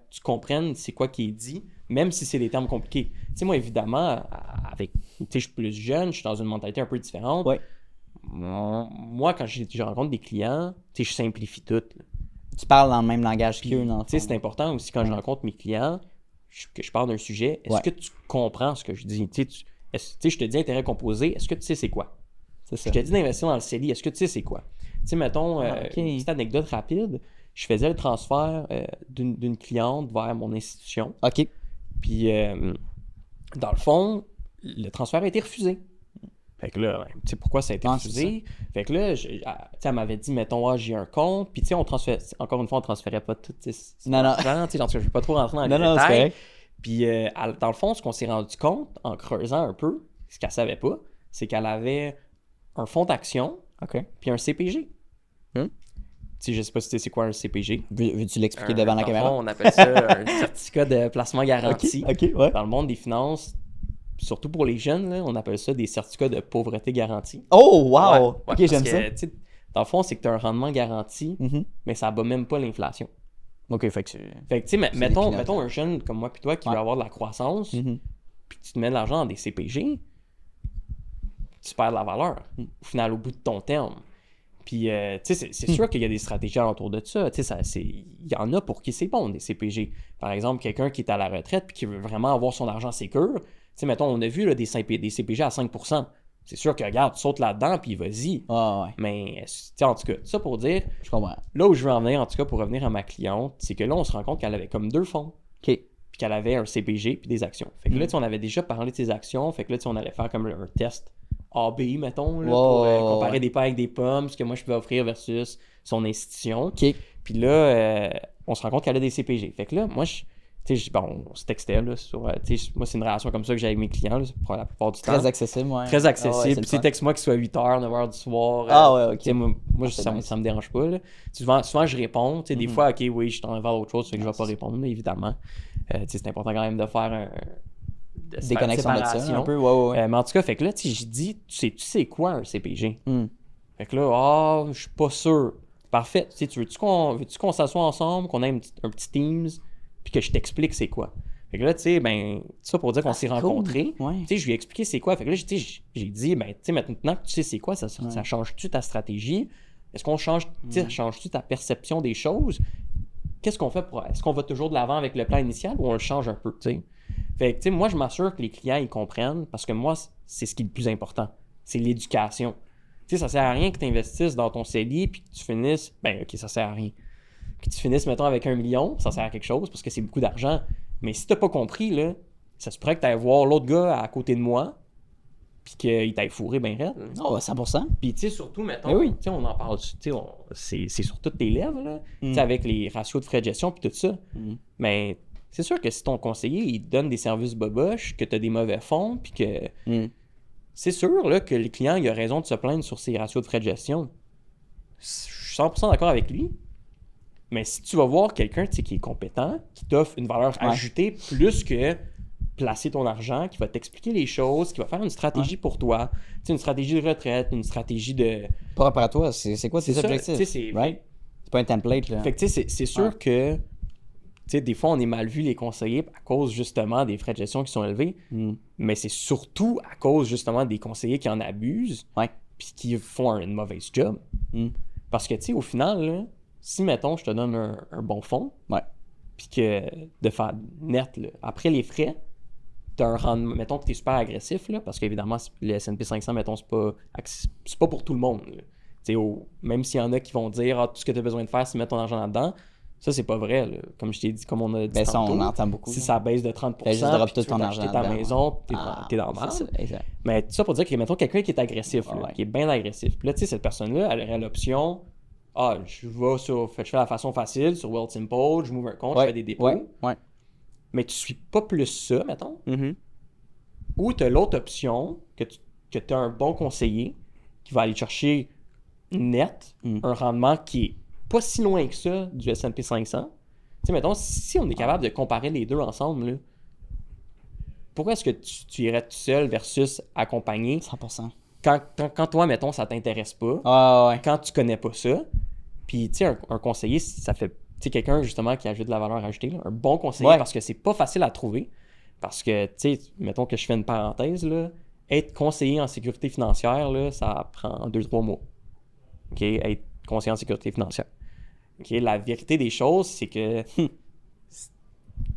tu comprennes c'est quoi qui est dit, même si c'est des termes compliqués. Tu sais, moi, évidemment, avec, tu sais, je suis plus jeune, je suis dans une mentalité un peu différente. Ouais. Moi, quand je rencontre des clients, tu sais, je simplifie tout. Là. Tu parles dans le même langage Puis, qu'eux, dans le tu sais, fond. c'est important aussi quand je rencontre mes clients, que je parle d'un sujet, est-ce que tu comprends ce que je dis? Tu sais, je te dis intérêt composé, est-ce que tu sais c'est quoi? C'est ça. Je te dis d'investir dans le CELI, est-ce que tu sais c'est quoi? Tu sais, mettons, ok. une petite anecdote rapide, je faisais le transfert d'une cliente vers mon institution. OK. Puis, dans le fond, le transfert a été refusé. Fait que là, tu sais pourquoi ça a été refusé? Fait que là, tu sais, elle m'avait dit, mettons, j'ai un compte. Puis, tu sais, encore une fois, on transférait pas tout. Non. Tu sais, genre, je vais pas trop rentrer dans les Non, c'est détails. correct. Puis, dans le fond, ce qu'on s'est rendu compte, en creusant un peu, ce qu'elle savait pas, c'est qu'elle avait un fonds d'action, OK. puis un CPG. Hmm. Tu sais, je sais pas si tu sais c'est quoi un CPG. Veux-tu l'expliquer devant la Dans le caméra? fond, on appelle ça un certificat de placement garanti. OK, ouais. Dans le monde des finances, surtout pour les jeunes, là, on appelle ça des certificats de pauvreté garantie. Oh, wow! Ouais, OK, parce j'aime que, ça. tu sais, dans le fond, c'est que tu as un rendement garanti, mais ça bat même pas l'inflation. OK, fait que c'est... Fait que, tu sais, des mettons peanuts, un jeune comme moi puis toi qui veut avoir de la croissance, Mhm. puis tu te mets de l'argent dans des CPG, tu perds de la valeur, au final, au bout de ton terme. Puis, tu sais, c'est sûr qu'il y a des stratégies autour de ça. Tu sais, il y en a pour qui c'est bon, des CPG. Par exemple, quelqu'un qui est à la retraite puis qui veut vraiment avoir son argent sécure. Tu sais, mettons, on a vu là, des CPG à 5%. C'est sûr que, regarde, tu sautes là-dedans puis vas-y. Ah, ouais. Mais, tu sais, en tout cas, ça pour dire, Je comprends. là où je veux en venir, en tout cas, pour revenir à ma cliente, c'est que là, on se rend compte qu'elle avait comme 2 fonds. OK. Puis qu'elle avait un CPG puis des actions. Fait que là, tu sais, on avait déjà parlé de ses actions. Fait que là, tu sais, on allait faire comme un test AB, mettons, là, pour comparer des pains avec des pommes, ce que moi je peux offrir versus son institution. OK. Puis là, on se rend compte qu'elle a des CPG. Fait que là, moi, bon, on se textait, là, sur, moi, c'est une relation comme ça que j'ai avec mes clients, là, pour la plupart du temps. Très accessible, ouais. Très accessible. Ah ouais, c'est Puis tu texte-moi qu'il soit 8h, 9h du soir. Ah ouais, ok. Tu sais, moi c'est ça nice. me dérange pas, là. Souvent, je réponds. Tu sais, des fois, OK, oui, je t'en vais vers autre chose, fait que je vais pas répondre, mais évidemment. Tu sais, c'est important quand même de faire Déconnexion de ça, séparation. un peu, ouais. Mais en tout cas, fait que là, tu sais, j'ai dit, tu sais quoi un CPG? Fait que là, je suis pas sûr. Parfait. Tu sais, veux-tu qu'on s'assoie ensemble, qu'on ait un petit Teams, puis que je t'explique c'est quoi? Fait que là, tu sais, ben, ça pour dire qu'on s'est rencontrés. Ouais. Tu sais, je lui ai expliqué c'est quoi. Fait que là, tu sais, j'ai dit, ben, tu sais, maintenant que tu sais c'est quoi, ça change-tu ta stratégie? Est-ce qu'on change, tu sais, ça change-tu ta perception des choses? Qu'est-ce qu'on fait est-ce qu'on va toujours de l'avant avec le plan initial ou on le change un peu, tu sais? Fait que, tu sais, moi, je m'assure que les clients, ils comprennent parce que moi, c'est ce qui est le plus important. C'est l'éducation. Tu sais, ça sert à rien que tu investisses dans ton CELI puis que tu finisses... Ben, OK, ça sert à rien. Que tu finisses, mettons, avec 1 million, ça sert à quelque chose parce que c'est beaucoup d'argent. Mais si t'as pas compris, là, ça se pourrait que tu ailles voir l'autre gars à côté de moi puis qu'il t'aille fourré ben raide. Oh, 100%. Puis, tu sais, surtout, mettons, Mais oui. tu sais, on en parle, tu sais, c'est sur toutes tes lèvres, là, tu sais, avec les ratios de frais de gestion puis tout ça. Mais c'est sûr que si ton conseiller, il te donne des services boboches, que tu as des mauvais fonds, puis que... C'est sûr là, que le client il a raison de se plaindre sur ses ratios de frais de gestion. Je suis 100% d'accord avec lui. Mais si tu vas voir quelqu'un qui est compétent, qui t'offre une valeur ajoutée plus que placer ton argent, qui va t'expliquer les choses, qui va faire une stratégie pour toi, tu sais, une stratégie de retraite, une stratégie de... Par rapport à toi, c'est quoi tes ça, objectifs? tu sais, Right? C'est pas un template, là. Fait que tu sais, c'est sûr que, tu sais, des fois, on est mal vu les conseillers à cause, justement, des frais de gestion qui sont élevés. Mais c'est surtout à cause, justement, des conseillers qui en abusent puis qui font une mauvaise job. Parce que, tu sais, au final, là, si, mettons, je te donne un bon fonds, puis que de faire net, là, après les frais, tu as un rendement, mettons que tu es super agressif, là, parce qu'évidemment, le S&P 500, mettons, c'est pas pour tout le monde. Tu sais, même s'il y en a qui vont dire tout ce que tu as besoin de faire, c'est mettre ton argent là-dedans. Ça, c'est pas vrai. Là. Comme je t'ai dit, comme on a dit ça, tantôt, on entend beaucoup. Si ça baisse de 30%, juste drop puis tout tu ton veux argent t'acheter ta dedans. maison, t'es dans le mal. Mais tout ça pour dire que, mettons, quelqu'un qui est agressif, là, qui est bien agressif. Puis là, tu sais, cette personne-là, elle aurait l'option, je fais la façon facile sur Wealthsimple, je m'ouvre un compte, je fais des dépôts. Mais tu suis pas plus ça, mettons. Ou tu as l'autre option, que tu as un bon conseiller qui va aller chercher net un rendement qui est pas si loin que ça du S&P 500. Tu sais, mettons, si on est capable de comparer les deux ensemble, là, pourquoi est-ce que tu irais tout seul versus accompagné 100%. Quand toi, mettons, ça t'intéresse pas, quand tu connais pas ça, puis tu sais, un conseiller, ça fait sais, quelqu'un justement qui ajoute de la valeur ajoutée, là, un bon conseiller, Ouais. parce que c'est pas facile à trouver. Parce que, tu sais, mettons que je fais une parenthèse, là, être conseiller en sécurité financière, là, ça prend 2-3 mois. OK? Être conseiller en sécurité financière. OK? La vérité des choses, c'est que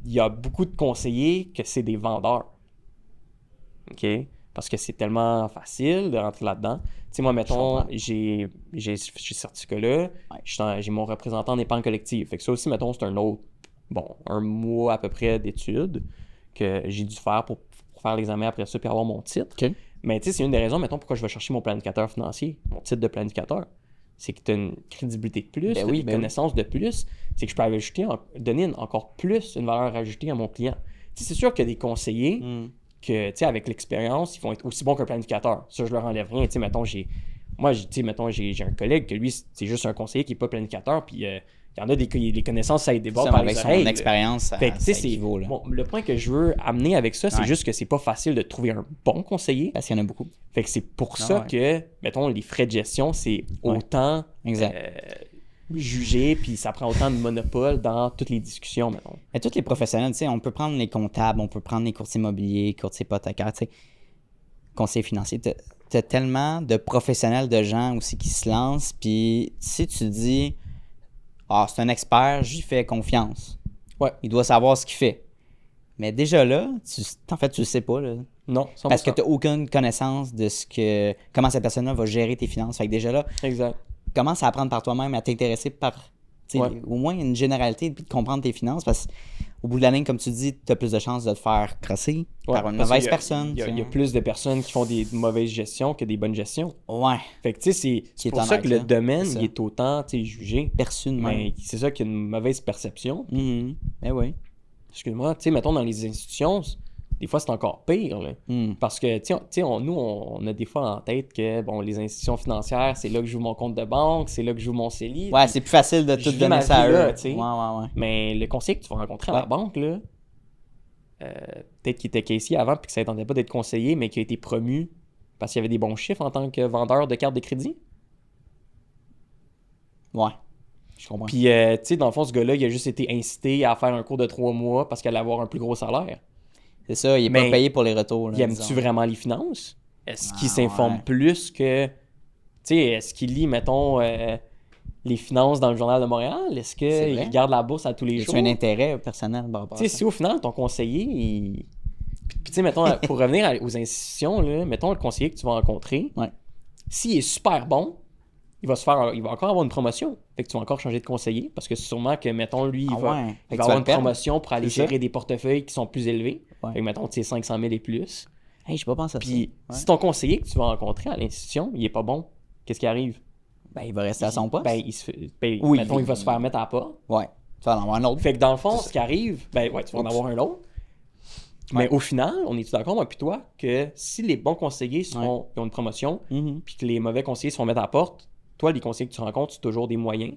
il y a beaucoup de conseillers que c'est des vendeurs. OK? Parce que c'est tellement facile de rentrer là-dedans. Tu sais, moi, mettons, comprends. j'ai ce certificat-là, j'ai mon représentant en épargne collective. Fait que ça aussi, mettons, c'est un autre, un mois à peu près d'études que j'ai dû faire pour faire l'examen après ça puis avoir mon titre. OK. Mais tu sais, c'est une des raisons, mettons, pourquoi je vais chercher mon planificateur financier, mon titre de planificateur. C'est que tu as une crédibilité de plus, Ben t'as oui, des ben oui. connaissances de plus. C'est que je peux donner encore plus une valeur ajoutée à mon client. Tu sais, c'est sûr qu'il y a des conseillers que, tu sais, avec l'expérience, ils vont être aussi bons qu'un planificateur. Ça, je leur enlève rien. Tu sais, mettons, j'ai un collègue que lui, c'est juste un conseiller qui n'est pas planificateur, puis il y en a les connaissances, ça déborde Ça, par avec les son oreilles. là. expérience, ça, Fait que, tu sais, ça équivaut, là. bon, le point que je veux amener avec ça, c'est Ouais. juste que c'est pas facile de trouver un bon conseiller. Parce qu'il y en a beaucoup. Fait que c'est pour Ah ça ouais. que, mettons, les frais de gestion, c'est autant Exact. jugé, puis ça prend autant de monopole dans toutes les discussions, mettons. Mais tous les professionnels, tu sais, on peut prendre les comptables, on peut prendre les courtiers immobiliers, courtiers hypothécaires, tu sais, conseillers financiers. T'as tellement de professionnels, de gens aussi qui se lancent, puis si tu dis « Ah, c'est un expert, j'y fais confiance. Ouais. Il doit savoir ce qu'il fait. » Mais déjà là, en fait, tu le sais pas, là. Non, 100%. Parce que tu n'as aucune connaissance de comment cette personne-là va gérer tes finances. Fait que déjà là, Exact. commence à apprendre par toi-même, à t'intéresser par tu sais, Ouais. au moins une généralité, puis de comprendre tes finances. Parce qu'au bout de la ligne, comme tu dis, tu as plus de chances de te faire crosser par une parce mauvaise qu'il y a- personne. Il y, a, tu il y a sais. plus de personnes qui font des mauvaises gestions que des bonnes gestions. Ouais, Fait que, tu sais, c'est Qui est pour ça honnête, que le là. domaine, C'est ça. il est autant, tu sais, jugé. perçu de même. Mais c'est ça qu'il y a une mauvaise perception. Mhm. Ben oui. Excuse-moi, tu sais, mettons, dans les institutions, des fois, c'est encore pire, là. Mhm. Parce que, tu sais, nous, on a des fois en tête que, bon, les institutions financières, c'est là que je joue mon compte de banque, c'est là que je joue mon CELI. Ouais, puis- c'est plus facile de je tout vis ma donner ça à vie eux. là, tu sais. Ouais. Mais le conseiller que tu vas rencontrer à Ouais. la banque, là, peut-être qu'il était caissier avant puis que ça ne tentait pas d'être conseiller, mais qui a été promu parce qu'il y avait des bons chiffres en tant que vendeur de cartes de crédit. Ouais. Je comprends. Puis, tu sais, dans le fond, ce gars-là, il a juste été incité à faire un cours de 3 mois parce qu'il allait avoir un plus gros salaire. C'est ça, il est Mais pas payé pour les retours. Là, Il aime-tu disons. vraiment les finances? Est-ce qu'il Ah, s'informe ouais. plus que... Tu sais, est-ce qu'il lit, mettons, les finances dans le Journal de Montréal? Est-ce C'est qu'il vrai. regarde la bourse à tous les Y jours? a-tu un intérêt personnel par rapport à Tu sais, ça? si au final, ton conseiller, Puis, tu sais, mettons, pour revenir aux institutions, là, mettons le conseiller que tu vas rencontrer, Ouais. s'il est super bon, il va encore avoir une promotion. Fait que tu vas encore changer de conseiller, parce que sûrement que, mettons, lui, il Ah va, ouais. Fait il que va tu vas avoir le une perdre. promotion pour aller C'est ça. gérer des portefeuilles qui sont plus élevés. Ouais. Fait que, mettons, tu sais, 500 000 et plus. Hey, j'ai pas pensé à ça. Puis, Ouais. si ton conseiller que tu vas rencontrer à l'institution, il est pas bon, qu'est-ce qui arrive? Ben, il va rester à son poste. Ben, Oui, mettons, il va se faire mettre à la porte. Ouais. Tu vas en avoir un autre. Fait que dans le fond, ce qui arrive, ben ouais, tu vas en Oups. avoir un autre. Mais au final, on est-tu d'accord, moi puis toi, que si les bons conseillers ils ont une promotion, Mhm. puis que les mauvais conseillers se font mettre à la porte, toi, les conseillers que tu rencontres, c'est toujours des moyens.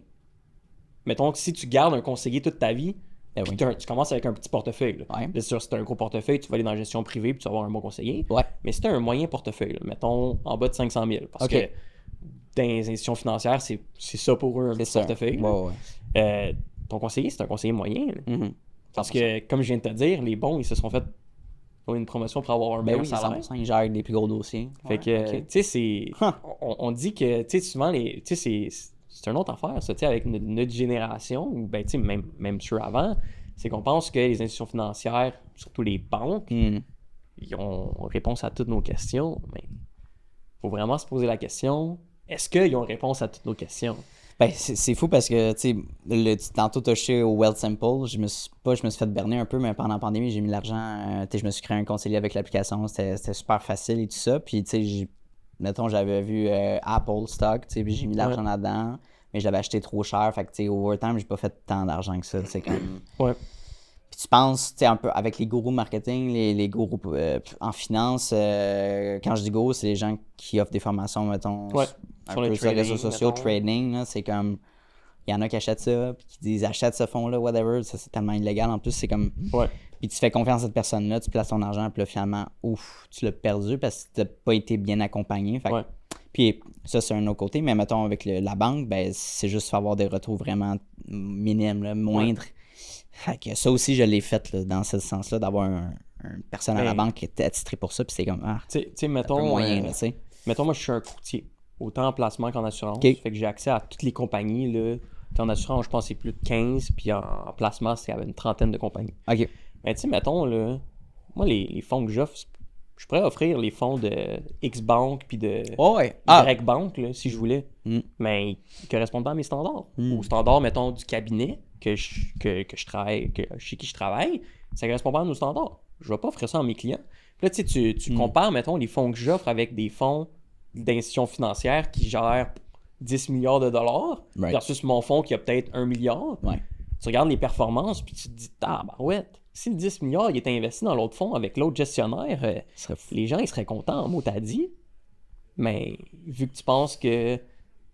Mettons que si tu gardes un conseiller toute ta vie, Ben puis oui. tu commences avec un petit portefeuille. Là. Ouais. Bien sûr, si tu as un gros portefeuille, tu vas aller dans la gestion privée, puis tu vas avoir un bon conseiller. Ouais. Mais si tu as un moyen portefeuille, là, mettons en bas de 500 000, parce Ok. que dans les institutions financières, c'est ça pour eux un C'est petit ça. portefeuille. Ouais, là. ouais. Ton conseiller, c'est un conseiller moyen. là. Mhm. Parce que, comme je viens de te dire, les bons, ils se sont fait une promotion pour avoir un Ben meilleur oui, salaire. 100%, il gère les plus gros dossiers. Fait que, ok. tu sais, c'est... Huh. On dit que, tu sais, souvent, tu sais, c'est une autre affaire, ça, tu sais, avec notre génération, ou ben, tu sais, même ceux avant, c'est qu'on pense que les institutions financières, surtout les banques, Mhm. ils ont réponse à toutes nos questions, mais faut vraiment se poser la question, est-ce qu'ils ont réponse à toutes nos questions? Ben, c'est fou parce que, tu sais, tantôt tu as touché au Wealth Simple. Je me suis fait berner un peu, mais pendant la pandémie, j'ai mis de l'argent. Tu sais, je me suis créé un conseiller avec l'application. C'était super facile et tout ça. Puis, tu sais, mettons, j'avais vu Apple Stock, tu sais, puis j'ai mis de l'argent là-dedans. Mais je l'avais acheté trop cher. Fait que, tu sais, over time, j'ai pas fait tant d'argent que ça. C'est comme. Ouais. Puis tu penses, tu sais, un peu avec les gourous marketing, les gourous en finance, quand je dis gourous, c'est les gens qui offrent des formations, mettons, Ouais, un sur peu le sur les réseaux trading, sociaux, mettons. trading, là, c'est comme, il y en a qui achètent ça, puis qui disent achète ce fonds-là, whatever, ça c'est tellement illégal, en plus c'est comme, Ouais. puis tu fais confiance à cette personne-là, tu places ton argent, puis là finalement, ouf, tu l'as perdu parce que t'as pas été bien accompagné, fait que- Ouais. Puis ça, c'est un autre côté, mais mettons avec la banque, ben c'est juste avoir des retours vraiment minimes, là, moindres. Fait que ça aussi, je l'ai fait là, dans ce sens-là, d'avoir une personne à la banque qui était attitrée pour ça, puis c'est comme, Tu sais, mettons, moyen, là, tu sais. mettons, moi, je suis un courtier, autant en placement qu'en assurance. OK. Fait que j'ai accès à toutes les compagnies, là. En assurance, je pense que c'est plus de 15, puis en placement, c'est une trentaine de compagnies. OK. Mais tu sais, mettons, là, moi, les fonds que j'offre, je pourrais offrir les fonds de X Bank puis de Y Bank, là, si je voulais. Mais ils ne correspondent pas à mes standards. Aux standards, mettons, du cabinet que je travaille, chez qui je travaille, ça ne correspond pas à nos standards. Je ne vais pas offrir ça à mes clients. Puis là, tu sais, tu compares, mettons, les fonds que j'offre avec des fonds d'institutions financières qui gèrent 10 milliards de dollars versus mon fonds qui a peut-être 1 milliard. Ouais. Tu regardes les performances puis tu te dis, ouais, si le 10 milliards il était investi dans l'autre fonds avec l'autre gestionnaire, les gens ils seraient contents, mot t'as dit. Mais vu que tu penses que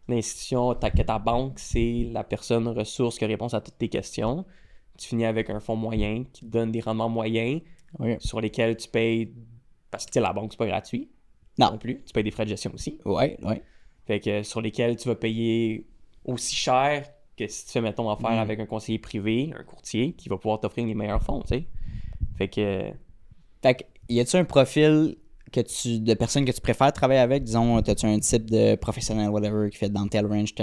l'institution, que ta banque, c'est la personne ressource qui répond à toutes tes questions, tu finis avec un fonds moyen qui te donne des rendements moyens sur lesquels tu payes, parce que la banque c'est pas gratuit non plus, tu payes des frais de gestion aussi. Ouais. Fait que sur lesquels tu vas payer aussi cher que si tu fais, mettons, affaire avec un conseiller privé, un courtier, qui va pouvoir t'offrir les meilleurs fonds, tu sais. Fait que, y a-tu un profil de personnes que tu préfères travailler avec? Disons, as-tu un type de professionnel, whatever, qui fait dans tel range,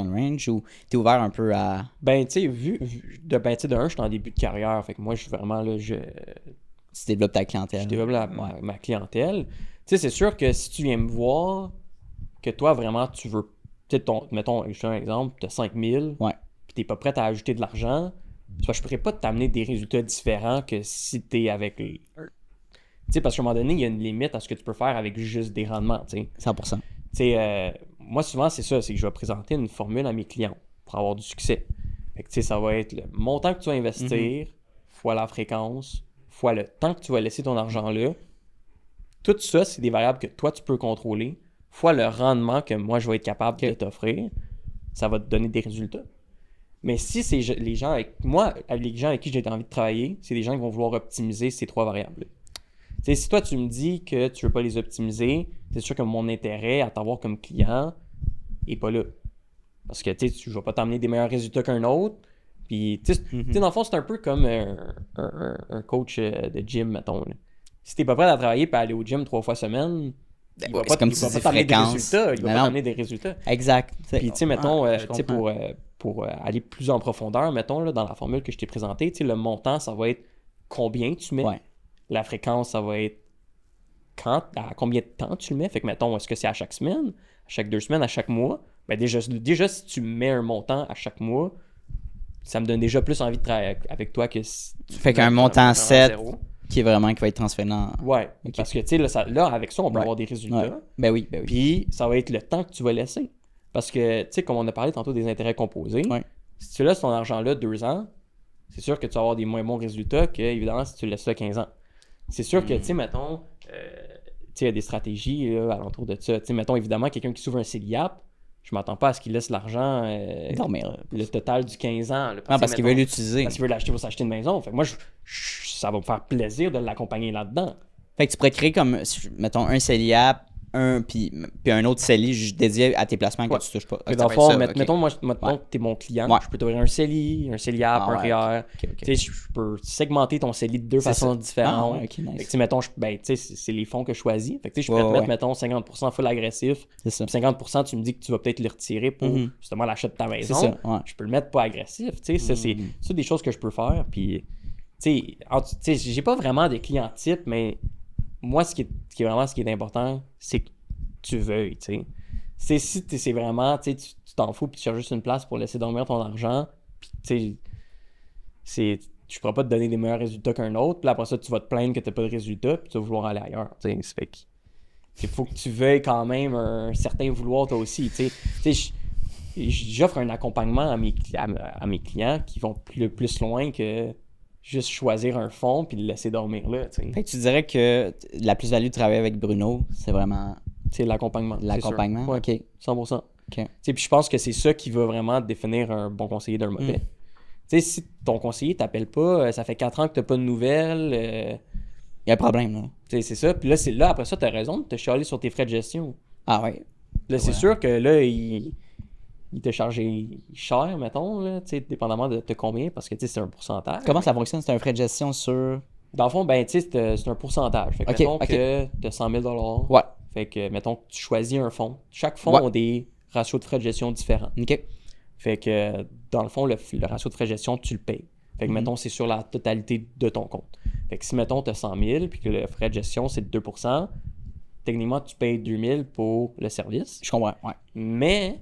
ou t'es ouvert un peu à... Ben, tu sais, de un, je suis en début de carrière, fait que moi, je suis vraiment, là, Tu développes ta clientèle. Je développe ma clientèle. Tu sais, c'est sûr que si tu viens me voir, que toi, vraiment, tu veux... Tu sais, mettons, je te donne un exemple, tu as 5 000, puis tu n'es pas prêt à ajouter de l'argent, je ne pourrais pas t'amener des résultats différents que si tu es avec... Tu sais, parce qu'à un moment donné, il y a une limite à ce que tu peux faire avec juste des rendements, tu sais. 100%. Tu sais, moi, souvent, c'est ça, c'est que je vais présenter une formule à mes clients pour avoir du succès. Fait que, tu sais, ça va être le montant que tu vas investir, fois la fréquence, fois le temps que tu vas laisser ton argent là. Tout ça, c'est des variables que toi, tu peux contrôler, fois le rendement que moi, je vais être capable de t'offrir. Ça va te donner des résultats. Mais si c'est les gens avec qui j'ai envie de travailler, c'est des gens qui vont vouloir optimiser ces trois variables. Tu sais, si toi, tu me dis que tu veux pas les optimiser, c'est sûr que mon intérêt à t'avoir comme client est pas là. Parce que tu sais, je vais pas t'amener des meilleurs résultats qu'un autre. Puis, tu sais, dans le fond, c'est un peu comme un coach de gym, mettons. Là. Si t'es pas prêt à travailler et à aller au gym 3 fois semaine, il va pas t'amener des résultats. Il va pas t'amener des résultats. Exact. Puis, tu sais, mettons, pour aller plus en profondeur, mettons, là, dans la formule que je t'ai présentée, tu sais, le montant, ça va être combien tu mets. La fréquence, ça va être à combien de temps tu le mets. Fait que, mettons, est-ce que c'est à chaque semaine, à chaque 2 semaines, à chaque mois? Ben déjà, si tu mets un montant à chaque mois, ça me donne déjà plus envie de travailler avec toi que si tu fais qu'un montant 7 qui va être transféré dans... Ouais, parce que, tu sais, là, avec ça, on peut avoir des résultats. Ouais. Ben oui. Puis, ça va être le temps que tu vas laisser. Parce que, tu sais, comme on a parlé tantôt des intérêts composés, si tu laisses ton argent-là 2 ans, c'est sûr que tu vas avoir des moins bons résultats que, évidemment, si tu le laisses là 15 ans. C'est sûr que, tu sais, mettons, tu sais, il y a des stratégies là, alentour de ça. Tu sais, mettons, évidemment, quelqu'un qui s'ouvre un CELIAP, je m'attends pas à ce qu'il laisse l'argent, le total du 15 ans. Là, parce qu'il veut l'utiliser. Parce qu'il veut l'acheter pour s'acheter une maison. Fait que moi, ça va me faire plaisir de l'accompagner là-dedans. Fait que tu pourrais créer comme, mettons, un CELIAP, puis un autre CELI dédié à tes placements que tu touches pas. Dans le fond, mettons, moi, tu es mon client. Je peux t'ouvrir un CELI, un CELIAP, un REER. Tu sais, je peux segmenter ton CELI de 2 façons différentes. Fait que, mettons, c'est les fonds que je choisis. Fait que, je peux te mettre, mettons, 50% full agressif. Puis 50%, tu me dis que tu vas peut-être le retirer pour justement l'achat de ta maison. C'est ça, je peux le mettre pas agressif. Tu sais, c'est des choses que je peux faire. Puis, tu sais, j'ai pas vraiment des clients types, mais moi, ce qui est vraiment important, c'est que tu veuilles, tu sais. Si c'est vraiment, tu t'en fous puis tu cherches juste une place pour laisser dormir ton argent, puis tu pourras pas te donner des meilleurs résultats qu'un autre, puis après ça, tu vas te plaindre que t'as pas de résultats, puis tu vas vouloir aller ailleurs, tu sais. Fait que il faut que tu veuilles quand même un certain vouloir toi aussi, tu sais. J'offre un accompagnement à mes clients qui vont plus loin que juste choisir un fonds puis le laisser dormir là, tu sais. Fait que tu dirais que la plus-value de travailler avec Bruno, c'est vraiment... C'est l'accompagnement. L'accompagnement, ouais, OK. 100%. OK. Puis je pense que c'est ça qui va vraiment définir un bon conseiller d'un mauvais. Tu sais, si ton conseiller t'appelle pas, ça fait 4 ans que t'as pas de nouvelles... Il y a un problème, là. Tu sais, c'est ça. Puis là, après ça, t'as raison de te chialer sur tes frais de gestion. Ah ouais. Là, c'est sûr que là, il t'a chargé cher, mettons, là, tu sais, dépendamment de combien, parce que, tu sais, c'est un pourcentage. Comment ça fonctionne? C'est un frais de gestion sur... Dans le fond, ben, tu sais, c'est un pourcentage. Fait que, mettons que t'as 100 000 $. Ouais. Fait que, mettons que tu choisis un fonds. Chaque fonds Ouais. a des ratios de frais de gestion différents. OK. Fait que, dans le fond, le ratio de frais de gestion, tu le payes. Fait que, mettons, c'est sur la totalité de ton compte. Fait que si, mettons, tu as 100 000 puis que le frais de gestion, c'est de 2%, techniquement, tu payes 2 000 pour le service. Je comprends, ouais. Mais,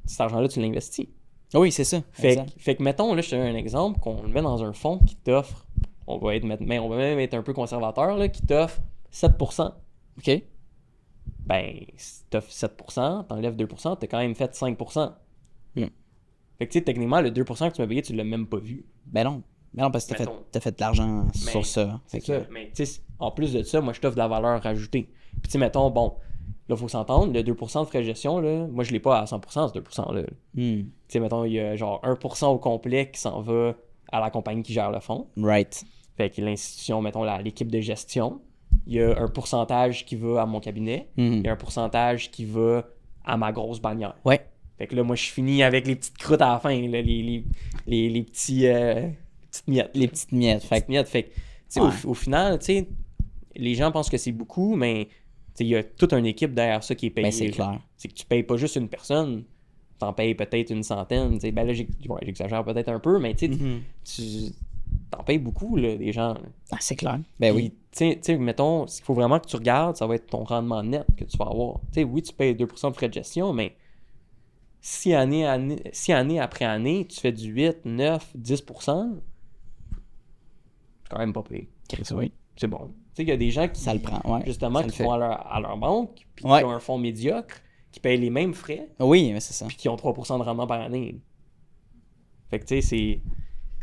cet argent-là, tu l'investis. Oui, c'est ça. Fait Exact. que, mettons, là, je te donne un exemple, qu'on le met dans un fonds qui t'offre, on va même être un peu conservateur, là, qui t'offre 7%. OK. Ben, si t'offres 7%, t'enlèves 2%, t'as quand même fait 5%. Hmm. Fait que, tu sais, techniquement, le 2% que tu m'as payé, tu l'as même pas vu. Ben non. Ben non, parce que Mettons. t'as fait de l'argent sur ça. C'est Fait que- ça. Mais, tu sais, en plus de ça, moi, je t'offre de la valeur ajoutée. Puis, tu sais, mettons, bon, là, il faut s'entendre, le 2% de frais de gestion, là, moi, je l'ai pas à 100%, ce 2%-là. Tu sais, mettons, il y a genre 1% au complet qui s'en va à la compagnie qui gère le fonds. Right. Fait que l'institution, mettons, l'équipe de gestion, il y a un pourcentage qui va à mon cabinet, il y a un pourcentage qui va à ma grosse bannière. Ouais. Fait que là, moi, je finis avec les petites croûtes à la fin, là, les petits, petites miettes. Les petites miettes. Fait Fait que- que, tu sais, au final, tu sais, les gens pensent que c'est beaucoup, mais tu sais, il y a toute une équipe derrière ça qui est payée. Ben, c'est là. clair. C'est que tu payes pas juste une personne, t'en payes peut-être une centaine. Tu sais, ben là, j'exagère peut-être un peu, mais tu sais, tu t'en payes beaucoup, là, des gens. Là. Ah, c'est clair. Ben Puis, oui. tu sais, mettons, ce qu'il faut vraiment que tu regardes, ça va être ton rendement net que tu vas avoir. Tu sais, oui, tu payes 2% de frais de gestion, mais si année après année, tu fais du 8, 9, 10%, c'est quand même pas payé. Oui. C'est bon. Tu sais, il y a des gens qui, Ça le prend, ouais. justement, Ça qui le fait. vont à leur banque, puis Ouais. qui ont un fonds médiocre, qui payent les mêmes frais, Oui, mais c'est ça. puis qui ont 3% de rendement par année. Fait que, tu sais, c'est...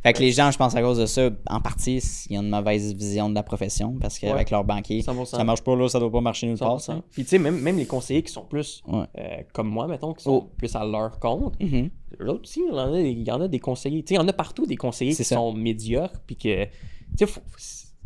Fait que les gens, je pense, à cause de ça, en partie, il y a une mauvaise vision de la profession parce qu'avec leur banquier, 100%. ça marche pas là, ça doit pas marcher nulle part. 100%. ça. Puis, tu sais, même les conseillers qui sont plus Ouais. comme moi, mettons, qui sont plus à leur compte, Mhm. eux autres aussi, il y en a des conseillers. Tu sais, il y en a partout des conseillers C'est qui ça. sont médiocres, puis que, tu sais,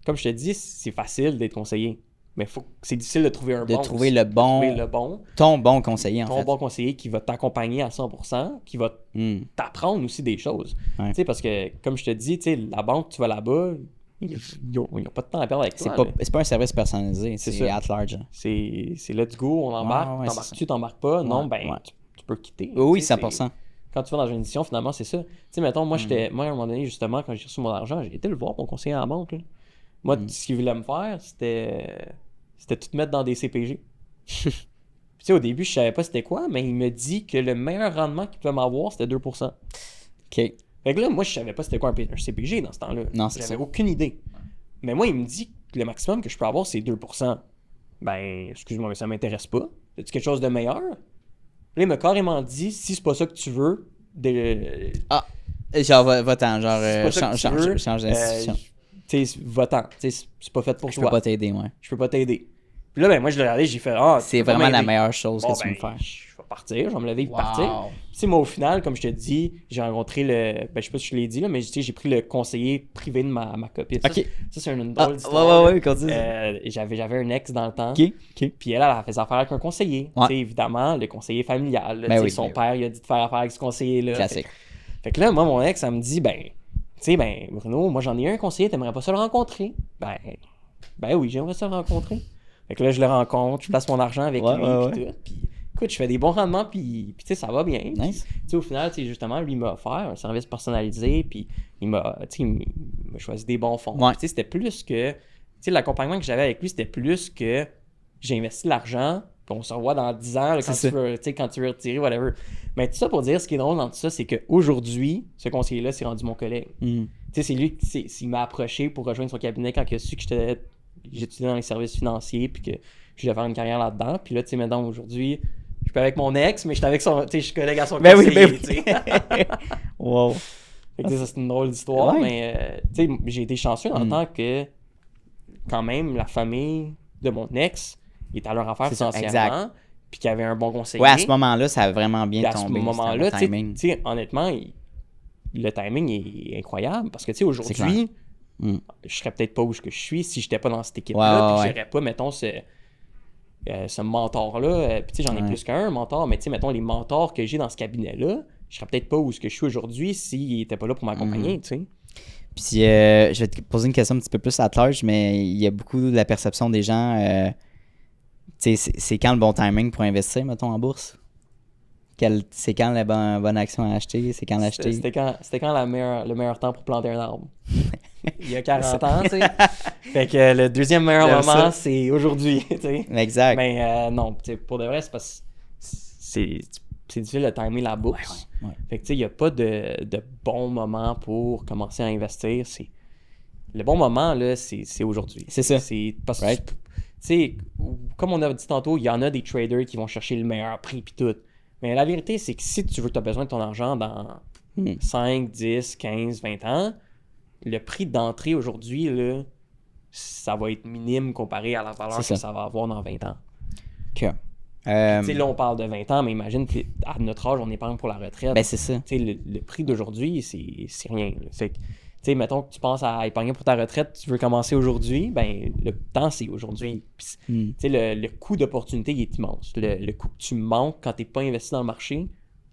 comme je te dis, c'est facile d'être conseiller. Mais c'est difficile de trouver un De bon. trouver le bon, trouver le bon. ton bon conseiller, en Ton fait. bon conseiller qui va t'accompagner à 100%, qui va Hmm. t'apprendre aussi des choses. Ouais. Tu sais, parce que, comme je te dis, tu sais, la banque, tu vas là-bas, ils n'ont pas de temps à perdre avec C'est toi. pas, là. c'est pas un service personnalisé, C'est c'est ça. at large. C'est let's go, on embarque, ouais, c'est t'embarques-tu, t'embarques pas, non, Ouais, ben, ouais. tu peux quitter. Oui, Tu sais, 100%. quand tu vas dans une édition, finalement, c'est ça. Tu sais, mettons, moi, Mm. moi, à un moment donné, justement, quand j'ai reçu mon argent, j'ai été le voir, mon conseiller à la banque. Là. Moi, ce qu'il voulait me faire, c'était tout mettre dans des CPG. Puis, tu sais, au début, je savais pas c'était quoi, mais il me dit que le meilleur rendement qu'il pouvait m'avoir, c'était 2%. OK. Fait que là, moi, je savais pas c'était quoi un CPG dans ce temps-là. Non, c'est J'avais ça. aucune idée. Mais moi, il me dit que le maximum que je peux avoir, c'est 2%. Ben, excuse-moi, mais ça m'intéresse pas. As-tu quelque chose de meilleur? Là, il m'a carrément dit, si c'est pas ça que tu veux, Genre, va-t'en, genre, c'est pas ça que tu veux, change d'institution. tu sais, va-t'en. Tu sais, c'est pas fait pour Je toi. peux pas t'aider, ouais. Je peux pas t'aider. Puis là, ben, moi, je l'ai regardé, j'ai fait, ah, C'est tu peux pas vraiment la m'aider. meilleure chose Bon, que tu ben, peux faire. je vais partir, je vais me lever et partir. Tu sais, moi, au final, comme je te dis, j'ai rencontré le. Ben, je sais pas si je l'ai dit, là, mais tu sais, j'ai pris le conseiller privé de ma copine. Ok. Ça, c'est une Ah, drôle d'histoire. ouais, continue. J'avais un ex dans le temps. OK, OK. Puis elle faisait affaire avec un conseiller. Ouais. Tu sais, évidemment, le conseiller familial. là, Ben tu sais, oui, son ben oui. père, il a dit de faire affaire avec ce conseiller-là. Classique. Fait que là, moi, mon ex, elle me dit, ben, tu sais, ben, Bruno, moi, j'en ai un conseiller, t'aimerais pas ça le rencontrer? Ben oui, j'aimerais ça le rencontrer. Fait que là, je le rencontre, je place mon argent avec Ouais, lui, ouais, puis tout. Puis, écoute, je fais des bons rendements, puis tu sais, ça va bien. Nice. Puis, tu sais, au final, tu sais, justement, lui, il m'a offert un service personnalisé, puis il m'a choisi des bons fonds. Ouais. Puis, tu sais, c'était plus que, tu sais, l'accompagnement que j'avais avec lui, c'était plus que j'ai investi de l'argent, puis on se revoit dans 10 ans, là, C'est quand tu veux retirer, whatever. Mais tout ça pour dire, ce qui est drôle dans tout ça, c'est qu'aujourd'hui, ce conseiller-là s'est rendu mon collègue. Hmm. Tu sais, c'est lui qui m'a approché pour rejoindre son cabinet quand il a su que j'étudiais dans les services financiers puis que je voulais faire une carrière là-dedans. Puis là, tu sais, maintenant, aujourd'hui, je suis pas avec mon ex, mais je suis avec son, tu sais, je suis collègue à son Ben oui, conseiller, ben oui. tu sais. Wow. Fait que, tu sais, ça, c'est une drôle d'histoire, Ouais. mais tu sais, j'ai été chanceux dans le Mm. temps que quand même la famille de mon ex il était à leur affaire C'est ça, financièrement, puis qu'il y avait un bon conseiller. Ouais, à ce moment-là, ça a vraiment bien Puis à ce tombé. moment-là, c'était un bon timing. tu sais, honnêtement, le timing est incroyable parce que tu sais, aujourd'hui, Mm. je serais peut-être pas où je suis si j'étais pas dans cette équipe-là, Ouais, puis ouais, que j'aurais pas, mettons, ce mentor-là, puis tu sais, j'en ai plus qu'un mentor, mais tu sais, mettons, les mentors que j'ai dans ce cabinet-là, je serais peut-être pas où je suis aujourd'hui s'ils n'étaient pas là pour m'accompagner, tu sais. Puis je vais te poser une question un petit peu plus à large, mais il y a beaucoup de la perception des gens. Tu sais, c'est quand le bon timing pour investir, mettons, en bourse? C'est quand la bonne action à acheter? C'est quand l'acheter? C'était quand le meilleur temps pour planter un arbre? Il y a 40 ans, tu sais. Fait que le deuxième meilleur moment, c'est aujourd'hui, tu sais. Exact. Mais non, pour de vrai, c'est parce que c'est difficile de timer la bourse. Ouais. Fait que tu sais, il n'y a pas de bon moment pour commencer à investir. Le bon moment, là, c'est aujourd'hui. C'est ça. C'est parce que, tu sais, comme on a dit tantôt, il y en a des traders qui vont chercher le meilleur prix puis tout. Mais la vérité, c'est que si tu as besoin de ton argent dans 5, 10, 15, 20 ans, le prix d'entrée aujourd'hui, là, ça va être minime comparé à la valeur que ça va avoir dans 20 ans. OK. Tu sais, là, on parle de 20 ans, mais imagine qu'à notre âge, on épargne pour la retraite. Ben, c'est ça. Tu sais, le prix d'aujourd'hui, c'est rien. Là. Fait que, tu sais, mettons que tu penses à épargner pour ta retraite, tu veux commencer aujourd'hui, ben, le temps, c'est aujourd'hui. Tu sais, le coût d'opportunité, il est immense. Le coût que tu manques quand tu n'es pas investi dans le marché,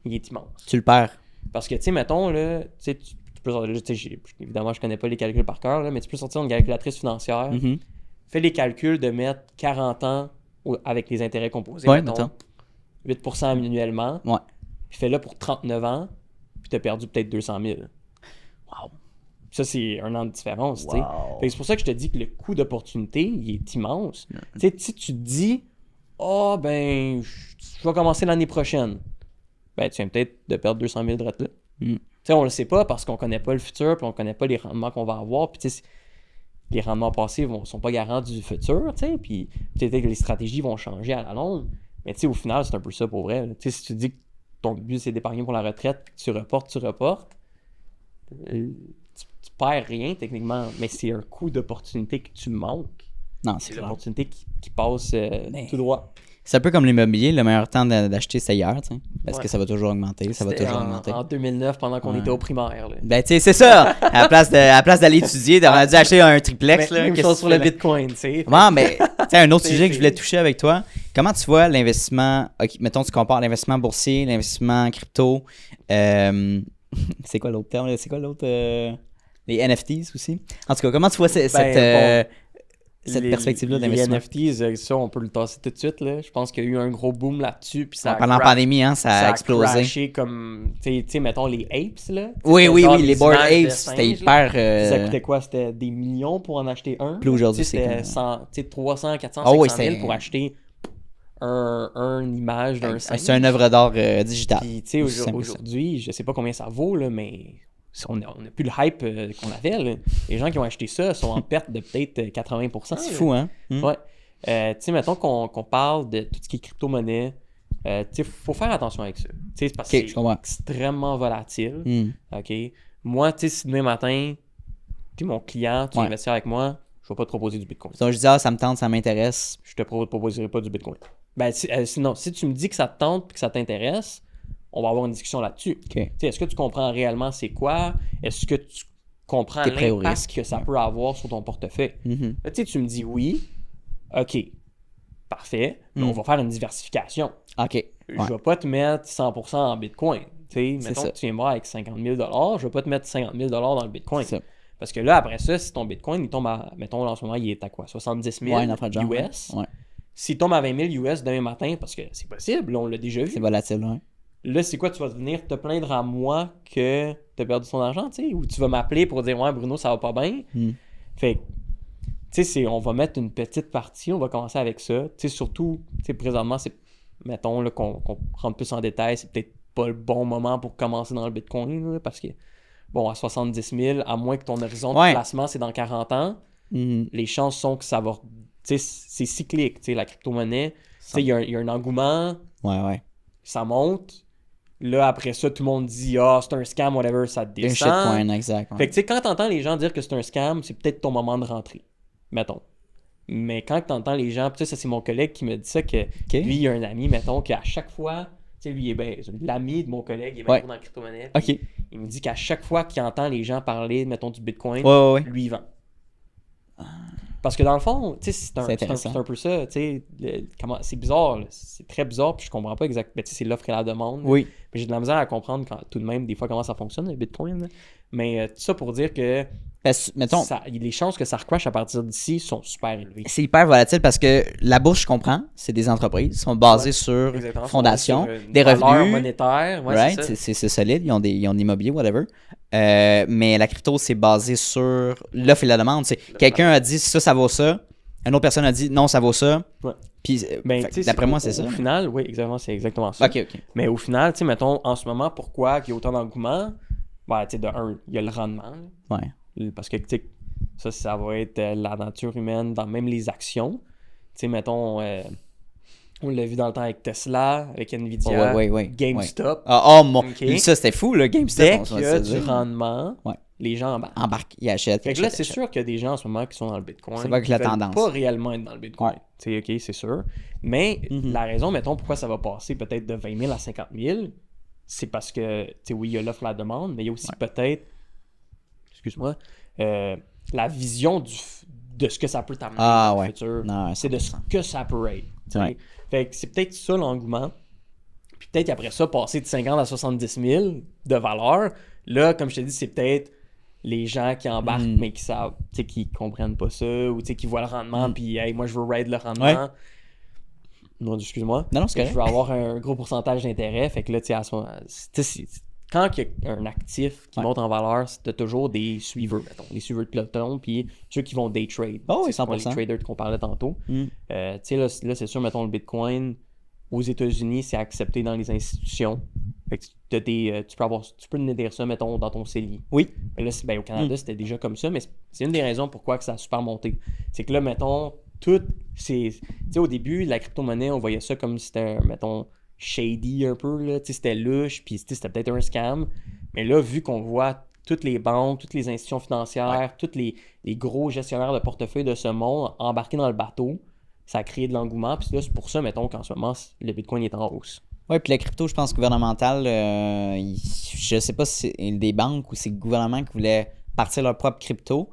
il est immense. Tu le perds. Parce que, tu sais, mettons, là, tu sais, évidemment, je connais pas les calculs par cœur, là, mais tu peux sortir une calculatrice financière, fais les calculs de mettre 40 ans avec les intérêts composés, mettons, 8% annuellement, puis fais-le pour 39 ans, puis tu as perdu peut-être 200 000. Wow! Ça, c'est un an de différence, tu sais. C'est pour ça que je te dis que le coût d'opportunité, il est immense. Tu sais, si tu te dis, ben, je vais commencer l'année prochaine, ben, tu viens peut-être de perdre 200 000 de là. Tu sais, on le sait pas parce qu'on connaît pas le futur, puis on connaît pas les rendements qu'on va avoir, puis tu sais, les rendements passés sont pas garants du futur, tu sais, puis peut-être que les stratégies vont changer à la longue, mais tu sais, au final, c'est un peu ça pour vrai. Tu sais, si tu dis que ton but, c'est d'épargner pour la retraite, puis que tu reportes, tu perds rien, techniquement, mais c'est un coût d'opportunité que tu manques. Non, c'est l'opportunité qui passe tout droit. C'est un peu comme l'immobilier, le meilleur temps d'acheter, c'est hier, tu sais, parce que ça va toujours augmenter, ça va toujours augmenter. En 2009, pendant qu'on était au primaire. Là. Ben, tu sais, c'est ça! À la place d'aller étudier, on a dû acheter un triplex. Même chose sur le Bitcoin, tu sais. Ouais, mais, tu sais, un autre sujet que je voulais toucher avec toi. Comment tu vois l'investissement, mettons, tu compares l'investissement boursier, l'investissement crypto, c'est quoi l'autre terme? C'est quoi l'autre? Les NFTs aussi? En tout cas, comment tu vois cette perspective-là d'investissement? Les NFTs, ça, on peut le tasser tout de suite. Là. Je pense qu'il y a eu un gros boom là-dessus. Puis ça pendant la pandémie, hein, ça a explosé. Ça a crashé comme, tu sais, mettons les apes. Là. Oui, les Bored Apes, c'était hyper... Ça coûtait quoi? C'était des millions pour en acheter un? Plus aujourd'hui, c'était 300, 400, 500 000 pour acheter une image d'un singe. C'est une œuvre d'art digitale. Puis, tu sais, aujourd'hui, je sais pas combien ça vaut, là, mais... On n'a plus le hype qu'on avait. Là. Les gens qui ont acheté ça sont en perte de peut-être 80%. C'est fou, hein? Ouais. Tu sais, mettons qu'on parle de tout ce qui est crypto-monnaie. Tu sais, il faut faire attention avec ça. Tu sais, parce que c'est extrêmement volatile. OK? Moi, tu sais, si demain matin, tu es mon client, tu veux investir avec moi, je ne vais pas te proposer du Bitcoin. Donc, je dis, ça me tente, ça m'intéresse. Je te proposerai pas du Bitcoin. Ben, sinon, si tu me dis que ça te tente et que ça t'intéresse, on va avoir une discussion là-dessus. Est-ce que tu comprends réellement c'est quoi? Est-ce que tu comprends l'impact que ça peut avoir sur ton portefeuille? Là, tu me dis oui. OK. Parfait. On va faire une diversification. OK. Je ne vais pas te mettre 100% en Bitcoin. Mettons que tu viens voir avec 50 000 $, je ne vais pas te mettre 50 000 $ dans le Bitcoin. Parce que là, après ça, si ton Bitcoin, il tombe à, mettons, en ce moment, il est à quoi? 70 000 US. S'il tombe à 20 000 US demain matin, parce que c'est possible, on l'a déjà vu. C'est volatile, oui. Là, c'est quoi? Tu vas venir te plaindre à moi que tu as perdu ton argent, tu sais? Ou tu vas m'appeler pour dire « Ouais, Bruno, ça va pas bien. Fait que, tu sais, on va mettre une petite partie, on va commencer avec ça. Tu sais, surtout, tu sais, présentement, mettons là, qu'on rentre plus en détail, c'est peut-être pas le bon moment pour commencer dans le Bitcoin, là, parce que, bon, à 70 000, à moins que ton horizon de placement, c'est dans 40 ans, les chances sont que ça va... Tu sais, c'est cyclique, tu sais, la crypto-monnaie. Tu sais, il y a un engouement. Ça monte. Là, après ça, tout le monde dit « Ah, c'est un scam, whatever, ça descend. » Un shitcoin, exact. Fait que, tu sais, quand t'entends les gens dire que c'est un scam, c'est peut-être ton moment de rentrer, mettons. Mais quand t'entends les gens, tu sais, ça, c'est mon collègue qui me dit ça, que lui, il a un ami, mettons, qu'à chaque fois, tu sais, lui, l'ami de mon collègue, il est bien dans la crypto-monnaie. Il me dit qu'à chaque fois qu'il entend les gens parler, mettons, du Bitcoin, lui, il vend. Parce que dans le fond, tu sais, c'est intéressant. un peu ça, tu sais, c'est bizarre, là. C'est très bizarre, puis je comprends pas exactement. Ben, tu sais, c'est l'offre et la demande. Oui. Mais j'ai de la misère à comprendre tout de même, des fois, comment ça fonctionne, le Bitcoin. Là. Mais tout ça pour dire que Mettons, les chances que ça recrache à partir d'ici sont super élevées. c'est hyper volatile parce que la bourse, je comprends, c'est des entreprises, sont basées sur Exactement. fondation, Sur une des valeur revenus, monétaire, ouais, right? c'est ça. C'est solide, ils ont de l'immobilier, whatever. Mais la crypto, c'est basé sur l'offre et la demande. Quelqu'un a dit ça vaut ça, une autre personne a dit non, ça vaut ça. Ouais. Puis, Ben, d'après moi, c'est ça. Au final, oui, exactement, c'est exactement ça. Ok. Mais au final, tu sais, mettons, en ce moment, pourquoi il y a autant d'engouement? Ben, tu sais, de un, il y a le rendement. Là. Ouais. Parce que, tu sais, ça va être la nature humaine dans même les actions. Tu sais, mettons, on l'a vu dans le temps avec Tesla, avec Nvidia, Ouais. GameStop. Oh mon. Ok. Ça, c'était fou, là, GameStop. Dès on qu'il y se a dit. du rendement, les gens Embarquent, ils achètent. Fait que là, c'est sûr qu'il y a des gens en ce moment qui sont dans le Bitcoin. C'est pas que qui la veulent tendance. pas réellement être dans le Bitcoin. Ouais. Tu sais, ok, c'est sûr. Mais la raison, mettons, pourquoi ça va passer peut-être de 20 000 à 50 000, c'est parce que, tu sais, oui, il y a l'offre et la demande, mais il y a aussi peut-être, excuse-moi, la vision de ce que ça peut t'amener dans le futur. Non, c'est de ce que ça peut être. Ouais. Fait que c'est peut-être ça l'engouement. Puis peut-être après ça, passer de 50 à 70 000 de valeur, là, comme je te dis, c'est peut-être les gens qui embarquent, mais qui savent, tu sais, qui comprennent pas ça, ou tu sais, qui voient le rendement, puis hey, moi je veux ride le rendement. Ouais. Non, excuse-moi. Non, c'est Je veux avoir un gros pourcentage d'intérêt. Fait que là, tu sais, à ce moment, quand il y a un actif qui monte en valeur, t'as toujours des suiveurs, mettons, les suiveurs de peloton, puis ceux qui vont day trade. Oh, oui, C'est 100%. les traders qu'on parlait tantôt. Tu sais, là, c'est sûr, mettons, le Bitcoin, aux États-Unis, c'est accepté dans les institutions. Fait que tu peux tenir ça, mettons, dans ton CELI. Oui. Mais là, au Canada, c'était déjà comme ça, mais c'est une des raisons pourquoi que ça a super monté. C'est que là, mettons, tu sais, au début, la crypto-monnaie, on voyait ça comme si c'était, mettons, shady un peu, là. Tu sais, c'était louche, puis c'était peut-être un scam. Mais là, vu qu'on voit toutes les banques, toutes les institutions financières, tous les gros gestionnaires de portefeuille de ce monde embarqués dans le bateau, ça a créé de l'engouement. Puis là, c'est pour ça, mettons, qu'en ce moment, le Bitcoin est en hausse. Oui, puis la crypto, je pense, gouvernementale, je sais pas si c'est des banques ou c'est le gouvernement qui voulait partir leur propre crypto.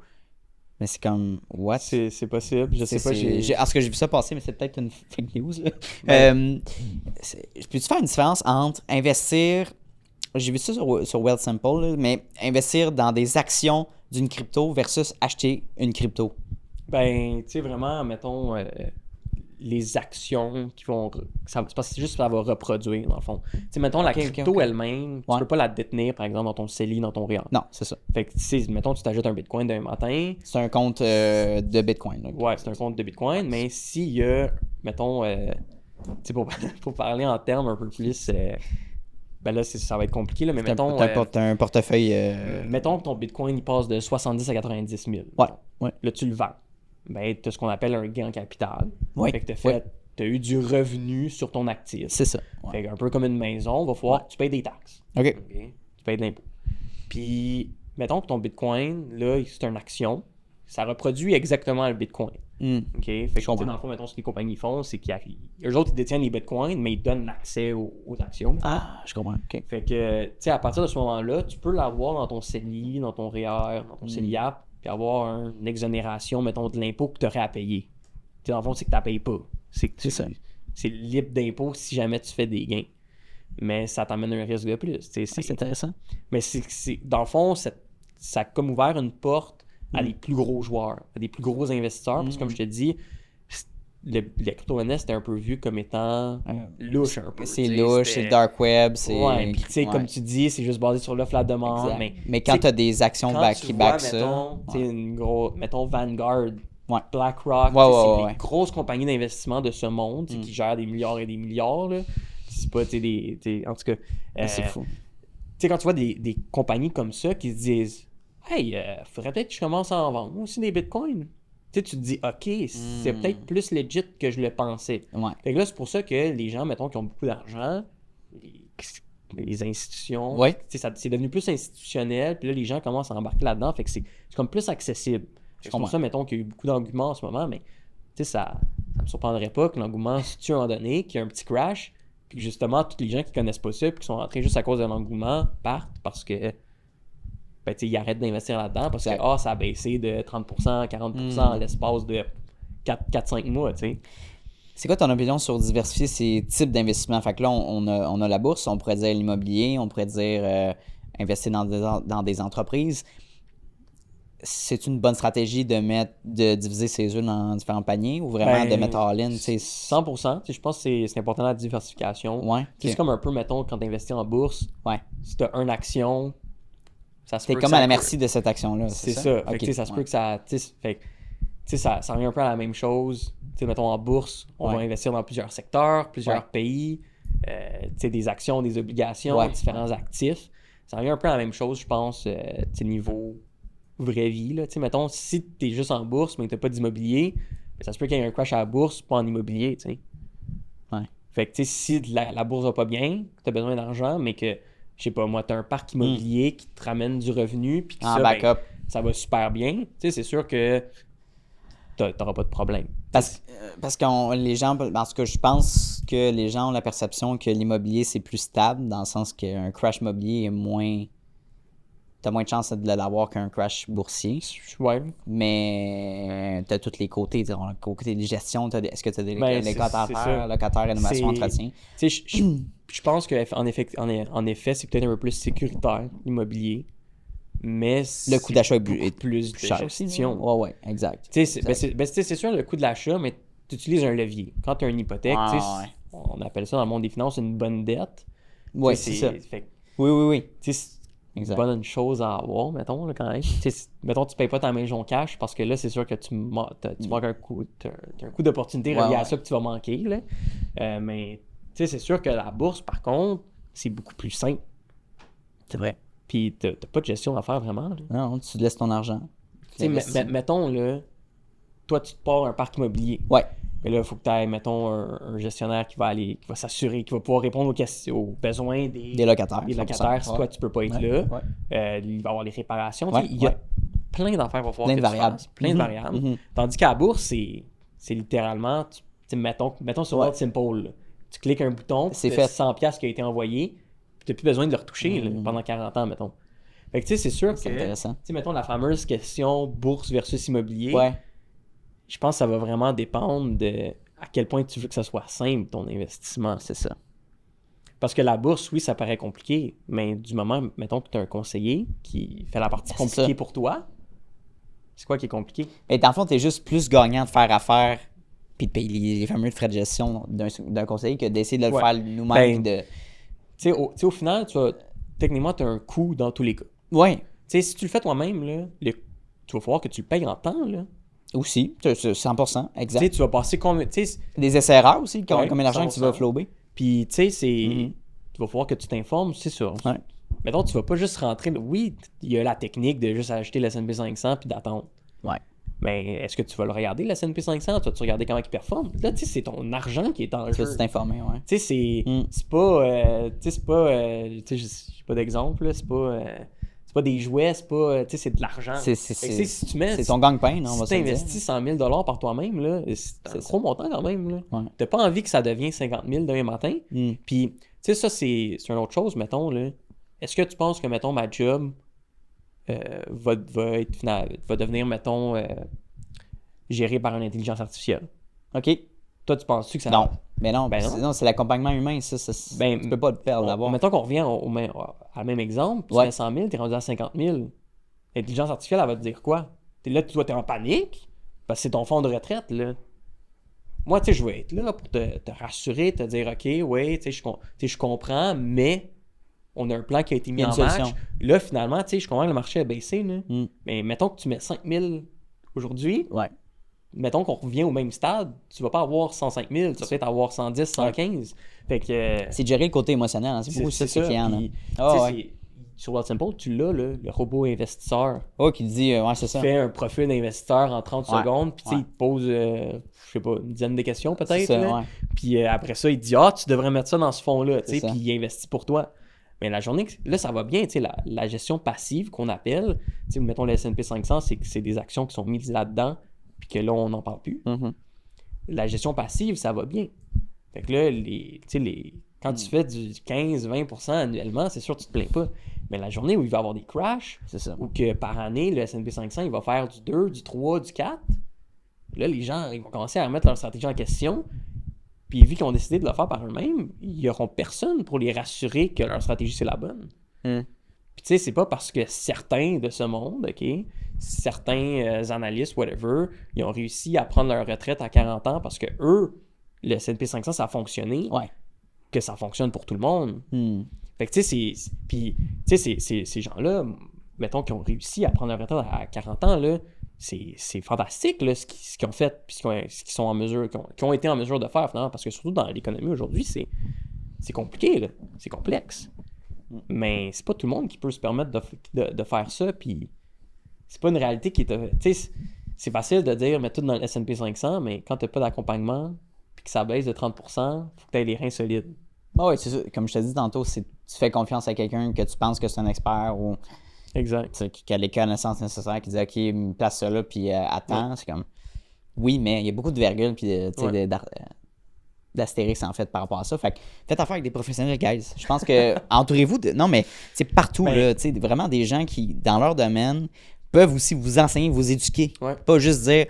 Mais c'est comme, what? C'est possible, je sais pas. Parce que j'ai vu ça passer, mais c'est peut-être une fake news. Là. Peux-tu faire une différence entre investir, j'ai vu ça sur Wealthsimple, là, mais investir dans des actions d'une crypto versus acheter une crypto? Ben, tu sais, vraiment, mettons, les actions qui vont... c'est parce que c'est juste que ça va reproduire, dans le fond. Tu sais, mettons, la crypto elle-même, tu peux pas la détenir, par exemple, dans ton CELI, dans ton REER. Non, c'est ça. Fait que, tu sais, mettons, tu t'ajoutes un Bitcoin d'un matin. C'est un compte de Bitcoin. Là. Ouais, c'est un compte de Bitcoin, mais s'il y a, mettons, tu sais, pour parler en termes un peu plus... ben là, ça va être compliqué, là, mais mettons... T'as un portefeuille... Mettons que ton Bitcoin, il passe de 70 à 90 000. Ouais. Là, tu le vends. Ben, tu as ce qu'on appelle un gain en capital. Ouais. Fait que tu as eu du revenu sur ton actif. C'est ça. Ouais. Fait qu'un peu comme une maison, il va falloir que tu payes des taxes. OK. Tu payes de l'impôt. Puis, mettons que ton Bitcoin, là, c'est une action. Ça reproduit exactement le Bitcoin. OK? Fait que, dans le fond, mettons, ce que les compagnies font, c'est qu'eux autres, ils détiennent les Bitcoins, mais ils donnent l'accès aux actions. Ah, je comprends. OK. Fait que, tu sais, à partir de ce moment-là, tu peux l'avoir dans ton CELI, dans ton REER, dans ton CELIAP, puis avoir une exonération, mettons, de l'impôt que tu aurais à payer. Tu sais, dans le fond, c'est que tu ne payes pas. C'est ça. C'est libre d'impôt si jamais tu fais des gains. Mais ça t'amène un risque de plus. C'est intéressant. Mais dans le fond, ça a comme ouvert une porte à des plus gros joueurs, à des plus gros investisseurs. Parce que comme je te dis, la crypto-monnaie, c'était un peu vu comme étant louche un peu. C'est louche, c'est dark web. Ouais, puis tu sais, comme tu dis, c'est juste basé sur l'offre la demande. Mais quand tu as des actions qui back ça... Mettons Vanguard, Ouais. BlackRock, c'est les grosses compagnies d'investissement de ce monde qui gèrent des milliards et des milliards. Là. C'est pas, en tout cas... c'est fou. Tu sais, quand tu vois des compagnies comme ça qui se disent « Hey, faudrait peut-être que je commence à en vendre aussi des bitcoins. » Tu te dis « Ok, c'est peut-être plus legit que je le pensais. » Ouais. Fait que là, c'est pour ça que les gens, mettons, qui ont beaucoup d'argent, les institutions, c'est devenu plus institutionnel, puis là, les gens commencent à embarquer là-dedans, fait que c'est comme plus accessible. C'est pour ça, mettons, qu'il y a eu beaucoup d'engouement en ce moment, mais ça me surprendrait pas que l'engouement se tue à un moment donné, qu'il y ait un petit crash, puis que justement, tous les gens qui connaissent pas ça, puis qui sont rentrés juste à cause de l'engouement, partent parce que ben, tu sais, ils arrêtent d'investir là-dedans parce que Exact. ça a baissé de 30%, 40% en l'espace de 4-5 mois, tu sais. C'est quoi ton opinion sur diversifier ces types d'investissements? Fait que là, on a la bourse, on pourrait dire l'immobilier, on pourrait dire investir dans des entreprises. C'est une bonne stratégie de diviser ses œufs dans différents paniers ou vraiment de mettre all-in? 100%. Je pense que c'est important la diversification. Ouais. C'est comme un peu, mettons, quand tu investis en bourse, Ouais. si tu as une action, ça se T'es peut comme que à ça la merci de cette action-là. C'est ça. Fait que, ça se peut que ça. Fait que, ça revient un peu à la même chose. Mettons en bourse, on va investir dans plusieurs secteurs, plusieurs pays, des actions, des obligations, différents actifs. Ça revient un peu à la même chose, je pense, niveau vraie vie. Là. Mettons, si tu es juste en bourse, mais que tu n'as pas d'immobilier, ça se peut qu'il y ait un crash à la bourse, pas en immobilier. T'sais. Ouais. Fait que si la bourse va pas bien, que tu as besoin d'argent, mais que, je sais pas, moi, tu as un parc immobilier qui te ramène du revenu, puis que ça va super bien, c'est sûr que tu n'auras pas de problème. Parce que les gens, parce que je pense que les gens ont la perception que l'immobilier, c'est plus stable, dans le sens qu'un crash immobilier est moins... T'as moins de chance de l'avoir qu'un crash boursier. Ouais. Mais t'as tous les côtés. Le côté de gestion, est-ce que t'as des locataires, rénovation, entretien? Je pense qu'en effet, c'est peut-être un peu plus sécuritaire, l'immobilier. Mais le coût d'achat est plus de cher gestion. Ouais, exact. C'est sûr le coût de l'achat, mais tu utilises un levier. Quand tu as une hypothèque, on appelle ça dans le monde des finances une bonne dette. Oui, c'est ça. Oui. C'est une bonne chose à avoir, mettons, là, quand même. Mettons, tu ne payes pas ta maison cash parce que là, c'est sûr que tu manques un coût d'opportunité relié à ça que tu vas manquer. Là. Mais c'est sûr que la bourse, par contre, c'est beaucoup plus simple. C'est vrai. Puis t'as pas de gestion à faire vraiment. Là. Non, tu laisses ton argent. Mettons, là, toi, tu te pars un parc immobilier. Ouais. Mais là, il faut que tu aies, mettons, un gestionnaire qui va s'assurer, qui va pouvoir répondre aux besoins des locataires. Des locataires, si toi, tu peux pas être là. Ouais. Il va y avoir les réparations. Il y a plein d'affaires qu'il va falloir plein de variables. Plein de variables. Tandis qu'à la bourse, c'est littéralement, mettons sur World Simple, là, tu cliques un bouton, c'est fait 100$ qui a été envoyé, tu n'as plus besoin de le retoucher là, pendant 40 ans, mettons. Fait que c'est sûr que, intéressant. Mettons la fameuse question bourse versus immobilier, je pense que ça va vraiment dépendre de à quel point tu veux que ça soit simple, ton investissement. C'est ça. Parce que la bourse, oui, ça paraît compliqué, mais du moment, mettons que tu as un conseiller qui fait la partie compliquée pour toi, c'est quoi qui est compliqué? Et dans le fond, tu es juste plus gagnant de faire affaire puis de payer les fameux frais de gestion d'un conseiller que d'essayer de le faire nous-mêmes. Au final, techniquement, tu as un coût dans tous les cas. Oui. Si tu le fais toi-même, là, tu vas falloir que tu le payes en temps. Là. Aussi, 100%, exact. Tu vas passer combien... Des essais-erreurs aussi, combien d'argent tu vas flouber. Puis, tu sais, tu vas falloir que tu t'informes, c'est sûr. Ouais. Mettons, tu vas pas juste rentrer... Oui, il y a la technique de juste acheter le S&P 500 puis d'attendre. Ouais. Mais est-ce que tu vas le regarder, le S&P 500? Tu vas-tu regarder comment il performe? Là, tu sais, c'est ton argent qui est en jeu. Tu vas t'informer, ouais. Tu sais, c'est pas... tu sais, j'ai pas d'exemple, là. C'est pas des jouets, c'est pas... Tu sais, c'est de l'argent. C'est ton gagne-pain, non? Si tu investis 100 000 par toi-même, là, c'est un gros montant quand même. Là. Ouais. T'as pas envie que ça devienne 50 000 demain matin. Puis, tu sais, ça, c'est une autre chose, mettons. Là. Est-ce que tu penses que, mettons, ma job va devenir, mettons, gérée par une intelligence artificielle? OK. Toi, tu penses-tu que ça... Non. Mais non, non, c'est l'accompagnement humain, ça tu peux pas le perdre d'abord. Mettons qu'on revient à le même exemple, tu fais 100 000, t'es rendu à 50 000. L'intelligence artificielle, elle va te dire quoi? Là, toi, t'es en panique, parce que c'est ton fonds de retraite, là. Moi, tu sais, je vais être là pour te rassurer, te dire, OK, oui, tu sais, je comprends, mais on a un plan qui a été mis en marche. Là, finalement, tu sais, je comprends que le marché a baissé, là. Mais mettons que tu mets 5 000 aujourd'hui. Ouais. Mettons qu'on revient au même stade, tu vas pas avoir 105 000, tu vas peut-être avoir 110, 115. Fait que... c'est de gérer le côté émotionnel, hein. C'est beaucoup ça, c'est client. Sur Wealthsimple, tu l'as, le robot investisseur. Oh, qui te dit, c'est ça. Tu fais un profil d'investisseur en 30 secondes, puis il te pose, je sais pas, une dizaine de questions peut-être. Puis après ça, il te dit, tu devrais mettre ça dans ce fonds-là, puis il investit pour toi. Mais la journée, là, ça va bien, la gestion passive qu'on appelle, mettons le S&P 500, c'est que c'est des actions qui sont mises là-dedans, puis que là, on n'en parle plus. La gestion passive, ça va bien. Fait que là, Quand tu fais du 15-20% annuellement, c'est sûr que tu te plains pas. Mais la journée où il va y avoir des crashs, C'est ça. ou que par année, le S&P 500, il va faire du 2, du 3, du 4, là, les gens ils vont commencer à remettre leur stratégie en question. Puis vu qu'ils ont décidé de le faire par eux-mêmes, ils n'auront personne pour les rassurer que leur stratégie, c'est la bonne. Puis tu sais, c'est pas parce que certains de ce monde, OK, certains analystes, whatever, ils ont réussi à prendre leur retraite à 40 ans parce que eux, le S&P 500, ça a fonctionné, Ouais. que ça fonctionne pour tout le monde. Fait que tu sais, ces gens-là, mettons, qui ont réussi à prendre leur retraite à 40 ans, là, c'est fantastique là, ce qu'ils ont fait, puis ce qu'ils sont en mesure, qui ont été en mesure de faire finalement, parce que surtout dans l'économie aujourd'hui, c'est compliqué, là, c'est complexe. Mais c'est pas tout le monde qui peut se permettre de faire ça, puis c'est pas une réalité qui est... Tu sais, c'est facile de dire, mets tout dans le S&P 500, mais quand t'as pas d'accompagnement, puis que ça baisse de 30%, faut que t'aies les reins solides. Ah oui, c'est ça. Comme je te dis tantôt, tu fais confiance à quelqu'un que tu penses que c'est un expert ou Exact. qui a les connaissances nécessaires, qui dit OK, place ça là, puis attends. C'est comme oui, mais il y a beaucoup de virgules puis d'astérix en fait par rapport à ça. Fait que faites affaire avec des professionnels, guys. Je pense que entourez-vous de. Non, mais c'est partout, là, tu sais, vraiment des gens qui, dans leur domaine, peuvent aussi vous enseigner, vous éduquer. Ouais. Pas juste dire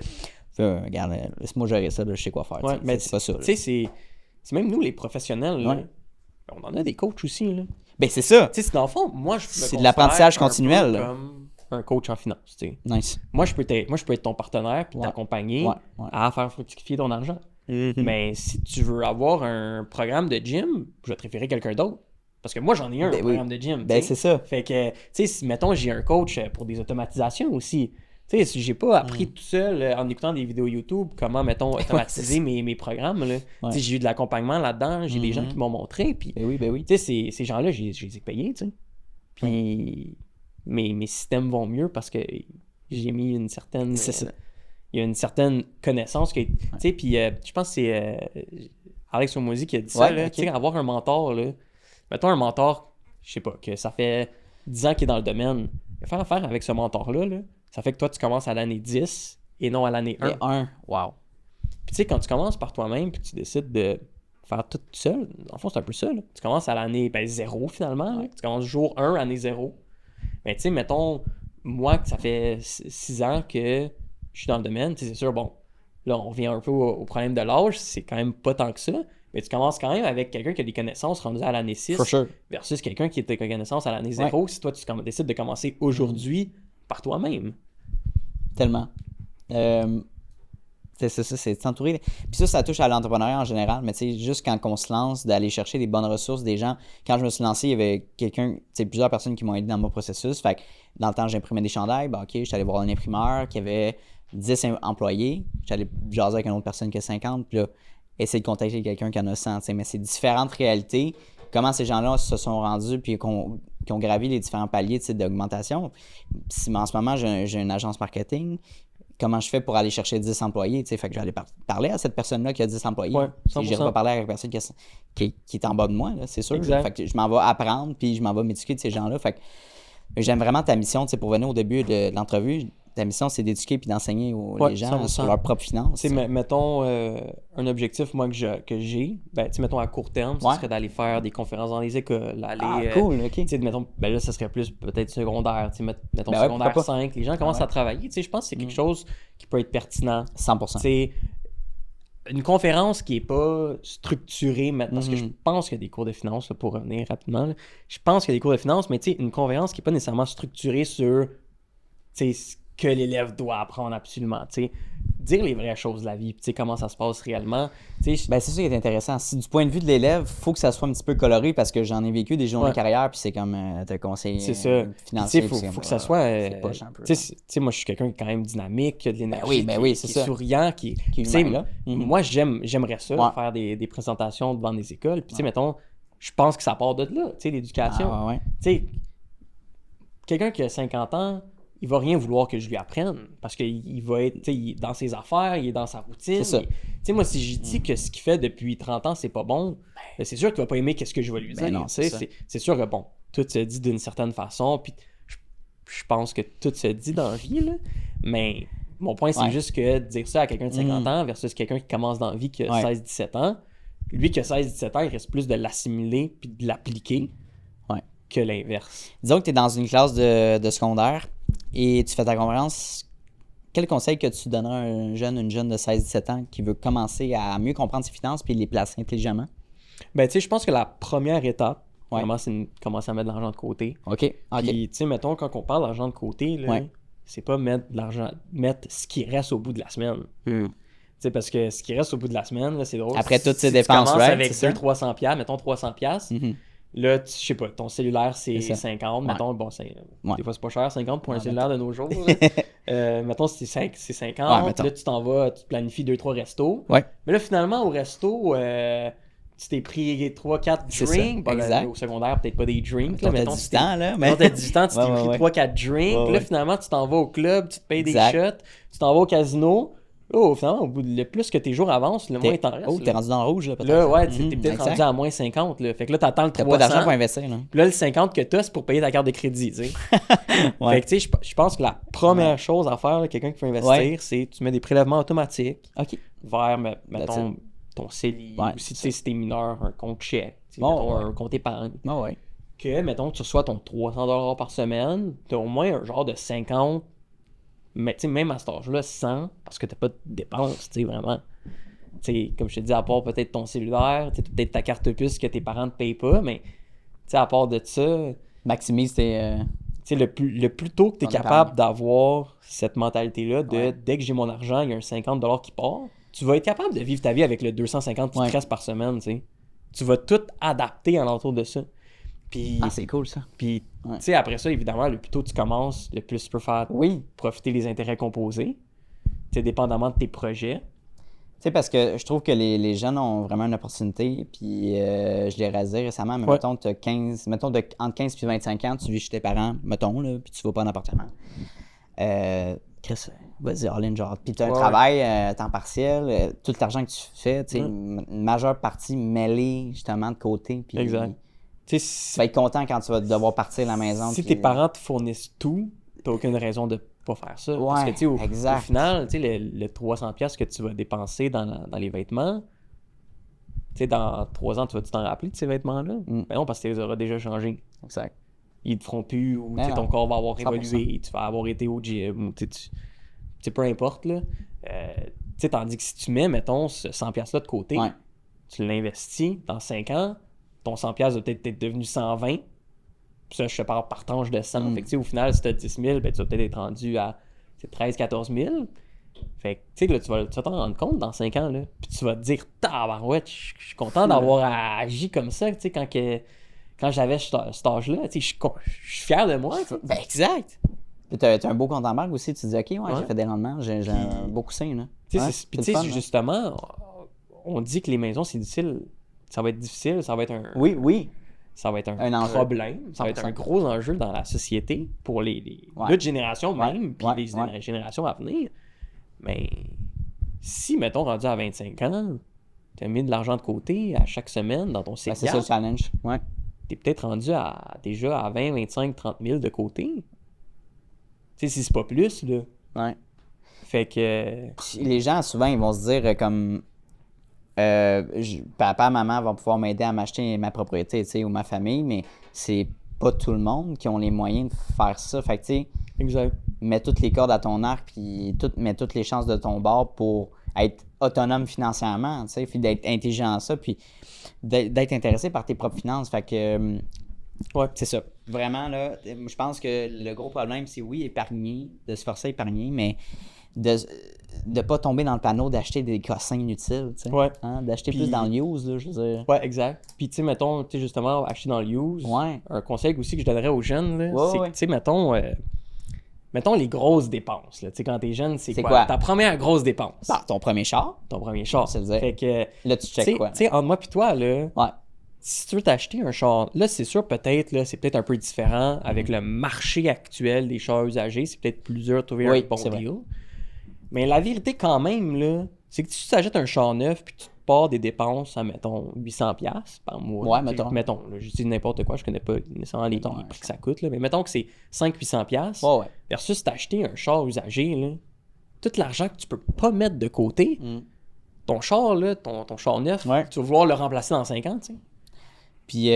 regarde, laisse-moi gérer ça, là, je sais quoi faire. Ouais, mais c'est pas ça. Tu sais, c'est même nous, les professionnels, là, on en a des coachs aussi, là. Ben, c'est ça. Tu sais, dans le fond, moi, je me C'est de l'apprentissage considère continuel, un peu là. comme un coach en finance, tu sais. Nice. Moi, je peux être ton partenaire puis t'accompagner à faire fructifier ton argent. Mais si tu veux avoir un programme de gym, je vais te référer quelqu'un d'autre. Parce que moi, j'en ai un programme de gym. Ben, c'est ça. Fait que, tu sais, si, mettons, j'ai un coach pour des automatisations aussi. Tu sais, si j'ai pas appris tout seul en écoutant des vidéos YouTube comment, mettons, automatiser mes programmes, là. Tu sais, j'ai eu de l'accompagnement là-dedans, j'ai des gens qui m'ont montré. Puis, Ben oui. tu sais, ces gens-là, je les ai payés, tu sais. Puis, mes systèmes vont mieux parce que j'ai mis une certaine... C'est ça. Il y a une certaine connaissance que, tu sais, puis je pense que c'est Alex Hormozy qui a dit ça, là, tu sais, avoir un mentor, là, mettons un mentor, je sais pas, que ça fait 10 ans qu'il est dans le domaine, faire affaire avec ce mentor-là, là, ça fait que toi, tu commences à l'année 10 et non à l'année 1. Et 1, wow. Puis tu sais, quand tu commences par toi-même puis tu décides de faire tout seul, en fond, c'est un peu ça, là. Tu commences à l'année 0 finalement, là. Tu commences jour 1, année 0. Mais tu sais, mettons, moi, ça fait 6 ans que je suis dans le domaine, tu sais, c'est sûr, bon, là, on revient un peu au problème de l'âge, c'est quand même pas tant que ça, mais tu commences quand même avec quelqu'un qui a des connaissances rendues à l'année 6 versus quelqu'un qui a des connaissances à l'année 0 si toi, tu décides de commencer aujourd'hui par toi-même. Tellement. C'est ça, c'est s'entourer. Puis ça touche à l'entrepreneuriat en général, mais tu sais, juste quand on se lance, d'aller chercher des bonnes ressources, des gens. Quand je me suis lancé, il y avait plusieurs personnes qui m'ont aidé dans mon processus. Fait que dans le temps, j'imprimais des chandails. Ben, OK, je suis allé voir un imprimeur qui avait 10 employés. J'allais jaser avec une autre personne qui a 50, puis là, essayer de contacter quelqu'un qui en a 100. Mais c'est différentes réalités. Comment ces gens-là se sont rendus, puis qui ont gravi les différents paliers d'augmentation. Si en ce moment, j'ai une agence marketing, comment je fais pour aller chercher 10 employés, tu sais, fait que j'allais parler à cette personne-là qui a 10 employés. Ouais, je n'irai pas parler à une personne qui est en bas de moi, là, c'est sûr. Fait que je m'en vais apprendre, puis je m'en vais m'éduquer de ces gens-là. Fait que j'aime vraiment ta mission, tu sais, pour venir au début de l'entrevue, ta mission, c'est d'éduquer puis d'enseigner les gens 100%. Sur leurs propres finances. Tu sais, mettons, un objectif, moi, que j'ai, ben, tu sais, mettons, à court terme, ce serait d'aller faire des conférences dans les écoles, aller... cool, OK. Tu sais, mettons, ben là, ça serait plus peut-être secondaire, tu sais, mettons secondaire 5, les gens commencent à travailler, tu sais, je pense que c'est quelque chose qui peut être pertinent. 100%. Tu sais, une conférence qui est pas structurée, parce que je pense qu'il y a des cours de finance, là, pour revenir rapidement, là, je pense qu'il y a des cours de finance, mais tu sais, une conférence qui est pas nécessairement structurée sur, tu sais, ce que l'élève doit apprendre absolument, tu sais, dire les vraies choses de la vie, tu sais, comment ça se passe réellement, tu sais. Ben, c'est ça qui est intéressant. Si du point de vue de l'élève, il faut que ça soit un petit peu coloré parce que j'en ai vécu des journées de carrière, puis c'est comme te conseiller financier. Il faut que ça soit... tu sais, moi, je suis quelqu'un qui est quand même dynamique, qui a de l'énergie, qui est souriant, qui est humain, là. Moi, j'aimerais ça, faire des présentations devant des écoles, puis tu sais, mettons, je pense que ça part de là, tu sais, l'éducation. Tu sais, quelqu'un qui a 50 ans, il va rien vouloir que je lui apprenne parce qu'il va être, tu sais, dans ses affaires, il est dans sa routine. C'est ça. Tu sais, moi, si je dis que ce qu'il fait depuis 30 ans, c'est pas bon, ben, c'est sûr qu'il va pas aimer qu'est-ce que je vais lui dire. C'est sûr que, bon, tout se dit d'une certaine façon, puis je pense que tout se dit dans la vie, là, mais mon point, c'est juste que dire ça à quelqu'un de 50 ans versus quelqu'un qui commence dans la vie qui a 16-17 ans, lui qui a 16-17 ans, il risque plus de l'assimiler puis de l'appliquer Ouais. que l'inverse. Disons que tu es dans une classe de secondaire et tu fais ta conférence. Quel conseil que tu donnerais à une jeune de 16-17 ans qui veut commencer à mieux comprendre ses finances puis les placer intelligemment? Ben, tu sais, je pense que la première étape, Ouais. vraiment, c'est de commencer à mettre de l'argent de côté. OK. Puis, tu sais, mettons, quand on parle d'argent de côté, là, Ouais. c'est pas mettre de l'argent, mettre ce qui reste au bout de la semaine. Tu sais, parce que ce qui reste au bout de la semaine, là, c'est drôle. Après toutes ces Si dépenses, tu commences right, avec c'est ça? 200-300 $, mettons 300 $, là, je sais pas, ton cellulaire, c'est C'est ça. 50, Ouais. mettons, bon, Ouais. des fois, c'est pas cher, 50 pour un Ouais, cellulaire de nos jours. Là. Mettons, c'est 50, Ouais, mettons. là, tu t'en vas, tu planifies 2-3 restos. Ouais. Mais là, finalement, au resto, tu t'es pris 3-4 C'est ça, drinks. Bon, là, exact. au secondaire, peut-être pas des drinks. Mettons, Là, t'as mettons, 18 ans, là. Mais... Quand t'as 18 ans, tu t'es Ouais, pris ouais, 3-4 drinks. Ouais, Là, ouais. finalement, tu t'en vas au club, tu te payes Exact. des shots, tu t'en vas au casino. Là, finalement, au bout le plus que tes jours avancent, le moins il t'en reste. Oh, t'es rendu dans le rouge, là, peut-être. Là, ouais, t'es peut-être exact. rendu à moins 50. Là. Fait que là, t'attends le T'as 300. pas d'argent pour investir, là. Puis là, le 50 que t'as, c'est pour payer ta carte de crédit, tu sais. Ouais. Fait que, tu sais, je pense que la première chose à faire, là, quelqu'un qui veut investir, Ouais. c'est tu mets des prélèvements automatiques OK. vers, mettons, ton CELI, Ouais, ou si tu sais, si t'es mineur, un compte chèque, tu sais, Bon, mettons, ouais. un compte épargne. Ah ouais. Que, mettons, tu reçois ton 300 $ par semaine, t'as au moins un genre de 50, mais tu sais, même à cet âge-là, 100, parce que t'as pas de dépenses, tu sais, vraiment. Tu sais, comme je te dis, à part peut-être ton cellulaire, tu sais, peut-être ta carte puce que tes parents ne te payent pas, mais tu sais, à part de ça, Maximise tes... tu sais, le plus tôt que tu es Ton capable épargne. d'avoir cette mentalité-là de Ouais. dès que j'ai mon argent, il y a un 50 $ qui part, tu vas être capable de vivre ta vie avec le 250 qui Ouais. te reste par semaine, tu sais. Tu vas tout adapter alentour de ça. Puis, Ah, c'est cool, ça. puis Ouais. tu sais, après ça, évidemment, le plus tôt tu commences, le plus tu peux faire Oui. profiter les intérêts composés. Tu sais, dépendamment de tes projets. Tu sais, parce que je trouve que les jeunes ont vraiment une opportunité. Puis je l'ai rasé récemment, mais Ouais. mettons, t'as 15, mettons entre 15 et 25 ans, tu vis chez tes parents, mettons, là, puis tu vas pas en appartement. Chris, vas-y, all in, genre. Puis tu as un Ouais. travail, temps partiel, tout l'argent que tu fais, tu sais, une majeure partie mêlée justement de côté. Puis Exact. Tu sais, tu vas être content quand tu vas devoir partir de la maison. si puis- tes parents te fournissent tout, t'as aucune raison de pas faire ça. Parce que, Ouais, tu sais, au exact. final, tu sais, le 300$ que tu vas dépenser dans les vêtements, tu sais, dans 3 ans, tu vas-tu t'en rappeler de ces vêtements-là? Ben non, parce que tu les auras déjà changés. Exact. Ils te feront plus, ou tu sais, Ben ton non, corps va avoir 100%. évolué, tu vas avoir été au gym, ou tu sais, peu importe, là. Tu sais, tandis que si tu mets, mettons, ce 100$-là de côté, Ouais. tu l'investis dans 5 ans, ton 100$ va peut-être être devenu 120. Puis ça, je te parle par tranche de 100. Fait que, tu sais, au final, si tu as 10 000, ben, tu vas peut-être être rendu à 13-14 000. Fait que, tu sais, là, tu vas t'en rendre compte dans 5 ans, là. Puis tu vas te dire, tabarouette, je suis content d'avoir agi comme ça, tu sais, quand j'avais cet âge-là. Tu sais, je suis fier de moi, tu sais. Ben, exact. Puis t'as un beau compte en banque aussi, tu te dis, OK, ouais, Ouais. j'ai fait des rendements, j'ai un beau coussin, là. Tu sais, Ouais, puis c'est tu le sais, fun, là. justement, on dit que les maisons, c'est difficile. Ça va être difficile, ça va être un... Oui, oui. Ça va être Un enjeu. problème, ça va être un 100%. gros enjeu dans la société pour Ouais. notre génération Ouais. même, puis Ouais. les Ouais. générations à venir. Mais si, mettons, rendu à 25 ans, tu as mis de l'argent de côté à chaque semaine dans ton Ben, c'est CELI, ça le challenge. Ouais. tu es peut-être rendu déjà à 20, 25, 30 000 de côté. Tu sais, si c'est pas plus, là. Ouais. Fait que... Puis les gens, souvent, ils vont se dire comme papa, maman vont pouvoir m'aider à m'acheter ma propriété, tu sais, ou ma famille, mais c'est pas tout le monde qui ont les moyens de faire ça. Fait que, tu sais, Exact. mets toutes les cordes à ton arc, puis mets toutes les chances de ton bord pour être autonome financièrement, tu sais, puis d'être intelligent à ça, puis d'être intéressé par tes propres finances. Fait que, Ouais. c'est ça. Vraiment, là, je pense que le gros problème, c'est oui, épargner, de se forcer à épargner, mais de ne pas tomber dans le panneau d'acheter des cossins inutiles, tu sais. Ouais. Hein, d'acheter Puis- plus dans le use, là, je veux dire. Ouais, exact. Puis, tu sais, mettons, tu sais, justement, acheter dans le use. Ouais. Un conseil aussi que je donnerais aux jeunes, là, Ouais, c'est ouais. que, tu sais, mettons les grosses dépenses. Là. Tu sais, quand t'es jeune, c'est C'est quoi? quoi? Ta première grosse dépense. Bah, ton premier char, Ton premier char. c'est le dire. Fait que, là, tu tu sais, checkes quoi? tu sais, entre moi et toi, là, Ouais. si tu veux t'acheter un char, là, c'est sûr, peut-être, là, c'est peut-être un peu différent avec le marché actuel des chars usagés. C'est peut-être plus dur de trouver Oui, un bon c'est vrai. deal. Mais la vérité, quand même, là, c'est que si tu t'achètes un char neuf puis tu te pars des dépenses à, mettons, 800$ par mois. Ouais, tu sais, mettons. Mettons, là, je dis n'importe quoi, je connais pas nécessairement les Mettons, prix que ça coûte, là, mais mettons que c'est 500-800$. Ouais, ouais. Versus t'acheter un char usagé, là, tout l'argent que tu peux pas mettre de côté, ton char, là, ton char neuf, Ouais. tu vas vouloir le remplacer dans 5 ans, tu sais. Puis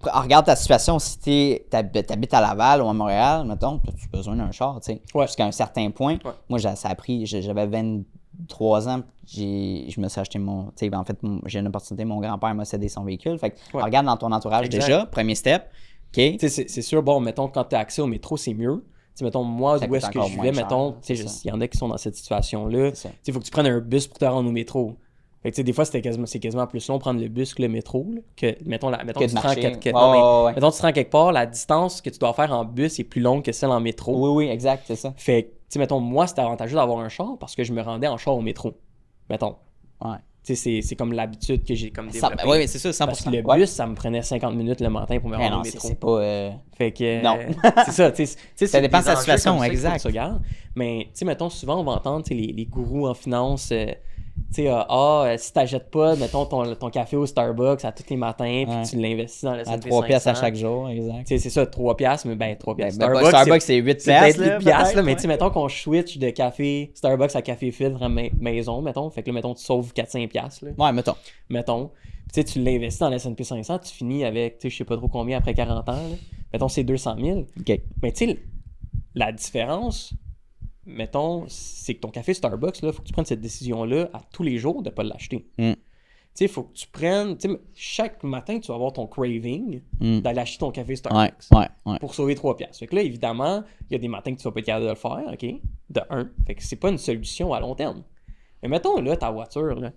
regarde ta situation, si t'habites à Laval ou à Montréal, mettons, as-tu besoin d'un char, tu sais. Ouais. Jusqu'à un certain point. Ouais. Moi, ça a pris, j'avais 23 ans, je me suis acheté mon, tu sais, en fait, j'ai une opportunité, mon grand-père m'a cédé son véhicule. Fait que Ouais. regarde dans ton entourage Exact. déjà, premier step, OK. Tu sais, c'est sûr, bon, mettons, quand tu as accès au métro, c'est mieux. Tu sais, mettons, moi, Ça où est-ce coûte que encore je moins vivais, cher, mettons, tu sais, c'est ça. il y en a qui sont dans cette situation-là. C'est ça. Tu sais, il faut que tu prennes un bus pour te rendre au métro. Fait que, tu sais, des fois, c'est quasiment plus long prendre le bus que le métro, là, que, mettons, Que tu de te rends marcher. quelque- Ouais, non, mais, ouais, ouais. mettons, tu te rends quelque part, la distance que tu dois faire en bus est plus longue que celle en métro. Oui, oui, exact, c'est ça. Fait que, tu sais, mettons, moi, c'était avantageux d'avoir un char parce que je me rendais en char au métro. Mettons. Ouais. Tu sais, c'est comme l'habitude que j'ai comme Ça, développée. oui, c'est ça, 100%. Parce que le Ouais. bus, ça me prenait 50 minutes le matin pour me Mais rendre non, au métro. c'est pas... Fait que. Non. C'est ça, tu sais. Ça dépend de des sa enjeux situation, comme ça qu'il faut exact. que tu regardes. Mais, tu sais, mettons, souvent, on va entendre, tu sais, les gourous en finance, tu sais, si t'achètes pas, mettons, ton café au Starbucks à tous les matins, puis Ouais. tu l'investis dans le À S&P 3 piastres à 500. chaque jour, exact. Tu sais, c'est ça, 3 piastres, mais ben 3 piastres. Ben, Starbucks, c'est 8 c'est peut-être piastres, 8 là, piastres, là, peut-être, mais ouais. tu sais, mettons qu'on switch de café Starbucks à café filtre à maison, mettons. Fait que là, mettons, tu sauves 400 piastres, là. Ouais, mettons. Mettons. Puis, tu sais, tu l'investis dans le S&P 500, tu finis avec, tu sais, je sais pas trop combien après 40 ans, là. Mettons, c'est 200 000. OK. Mais tu sais, la différence, mettons, c'est que ton café Starbucks, il faut que tu prennes cette décision-là à tous les jours de ne pas l'acheter. Mm. Tu sais, il faut que tu prennes, tu sais, chaque matin, tu vas avoir ton craving Mm. d'aller acheter ton café Ouais, Starbucks ouais. pour sauver 3 piastres. Fait que là, évidemment, il y a des matins que tu vas pas être capable de le faire, OK? De 1. Fait que c'est pas une solution à long terme. Mais mettons, là, ta voiture, là,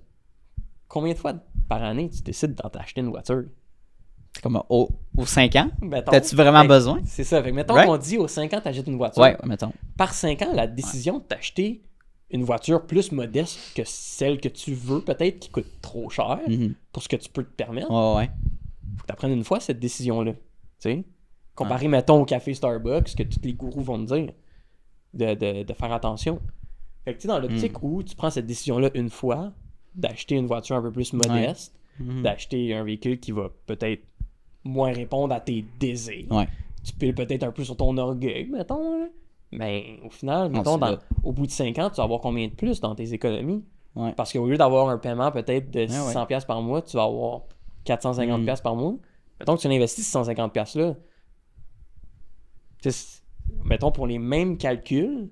combien de fois par année tu décides d'en t'acheter une voiture? C'est comme aux 5 ans. Mettons. T'as-tu vraiment Fait- besoin? C'est ça. Fait que mettons Right. qu'on dit aux 5 ans, tu achètes une voiture. Ouais, mettons. Par 5 ans, la décision de t'acheter une voiture plus modeste que celle que tu veux, peut-être, qui coûte trop cher Mhm. pour ce que tu peux te permettre, Ouais, ouais. faut que tu apprennes une fois cette décision-là. Tu sais? Comparé, mettons, au café Starbucks, ce que tous les gourous vont te dire, de faire attention. Fait que, tu sais, dans l'optique où tu prends cette décision-là une fois, d'acheter une voiture un peu plus modeste, Mhm. d'acheter un véhicule qui va peut-être moins répondre à tes désirs. Ouais. Tu piles peut-être un peu sur ton orgueil, mettons. Là. Mais au final, mettons, c'est là. au bout de 5 ans, tu vas avoir combien de plus dans tes économies? Ouais. Parce qu'au lieu d'avoir un paiement peut-être de ouais. 600$ piastres par mois, tu vas avoir 450$ Mm. piastres par mois. Mettons que tu l'investis 650$ piastres là. Tu sais, mettons pour les mêmes calculs,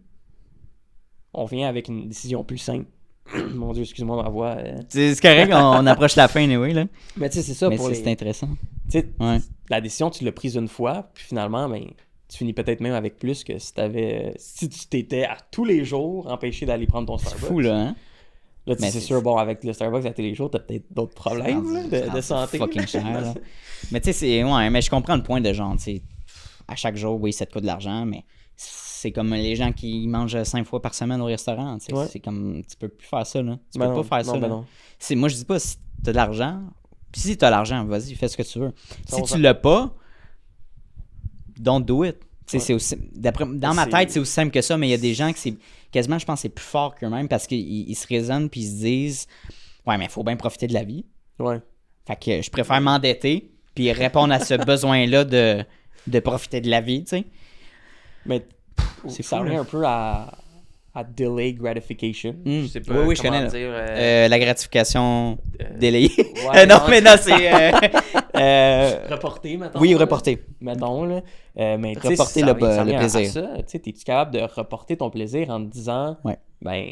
on vient avec une décision plus simple. Mon Dieu, excuse-moi ma voix. C'est correct, on approche la fin, anyway, là. Mais tu sais, c'est ça Mais pour c'est les... intéressant. Tu sais, Ouais. la décision, tu l'as prise une fois, puis finalement, ben, tu finis peut-être même avec plus que si tu t'étais à tous les jours empêché d'aller prendre ton C'est Starbucks. fou, là, hein? Là, tu sais, Mais c'est c'est- sûr, bon, avec le Starbucks à tous les jours, t'as peut-être d'autres problèmes là, de C'est santé. fucking cher, là. Mais tu sais, c'est... Ouais, mais je comprends le point de genre, tu sais, à chaque jour, oui, ça te coûte de l'argent, mais c'est comme les gens qui mangent 5 fois par semaine au restaurant, tu sais. Ouais. C'est comme... Tu peux plus faire ça, là. Tu Ben peux non, pas faire non, ça, ben là. non. Moi, je dis pas si t'as de l'argent. Puis si t'as l'argent, vas-y, fais ce que tu veux. Si Ça tu l'as pas, don't do it. Tu sais, Ouais. c'est aussi, dans ma C'est- tête, c'est aussi simple que ça, mais il y a des gens que c'est quasiment, je pense, c'est plus fort qu'eux-mêmes parce qu'ils se raisonnent puis ils se disent ouais, mais il faut bien profiter de la vie. Ouais. Fait que je préfère m'endetter puis répondre à ce besoin-là de profiter de la vie, tu sais. Mais C'est ça fou, revient là. un peu à delay gratification. Mm. Je sais pas Oui, oui, je comment connais, là. dire. La gratification délayée. ouais, non, non, mais non, c'est. Reporter, mettons. Oui, là. reporter. Mettons, là. Mais tu sais, Reporter ça le- revient- ça le revient à plaisir. ça. Tu sais, t'es-tu capable de reporter ton plaisir en te disant, Ouais. ben,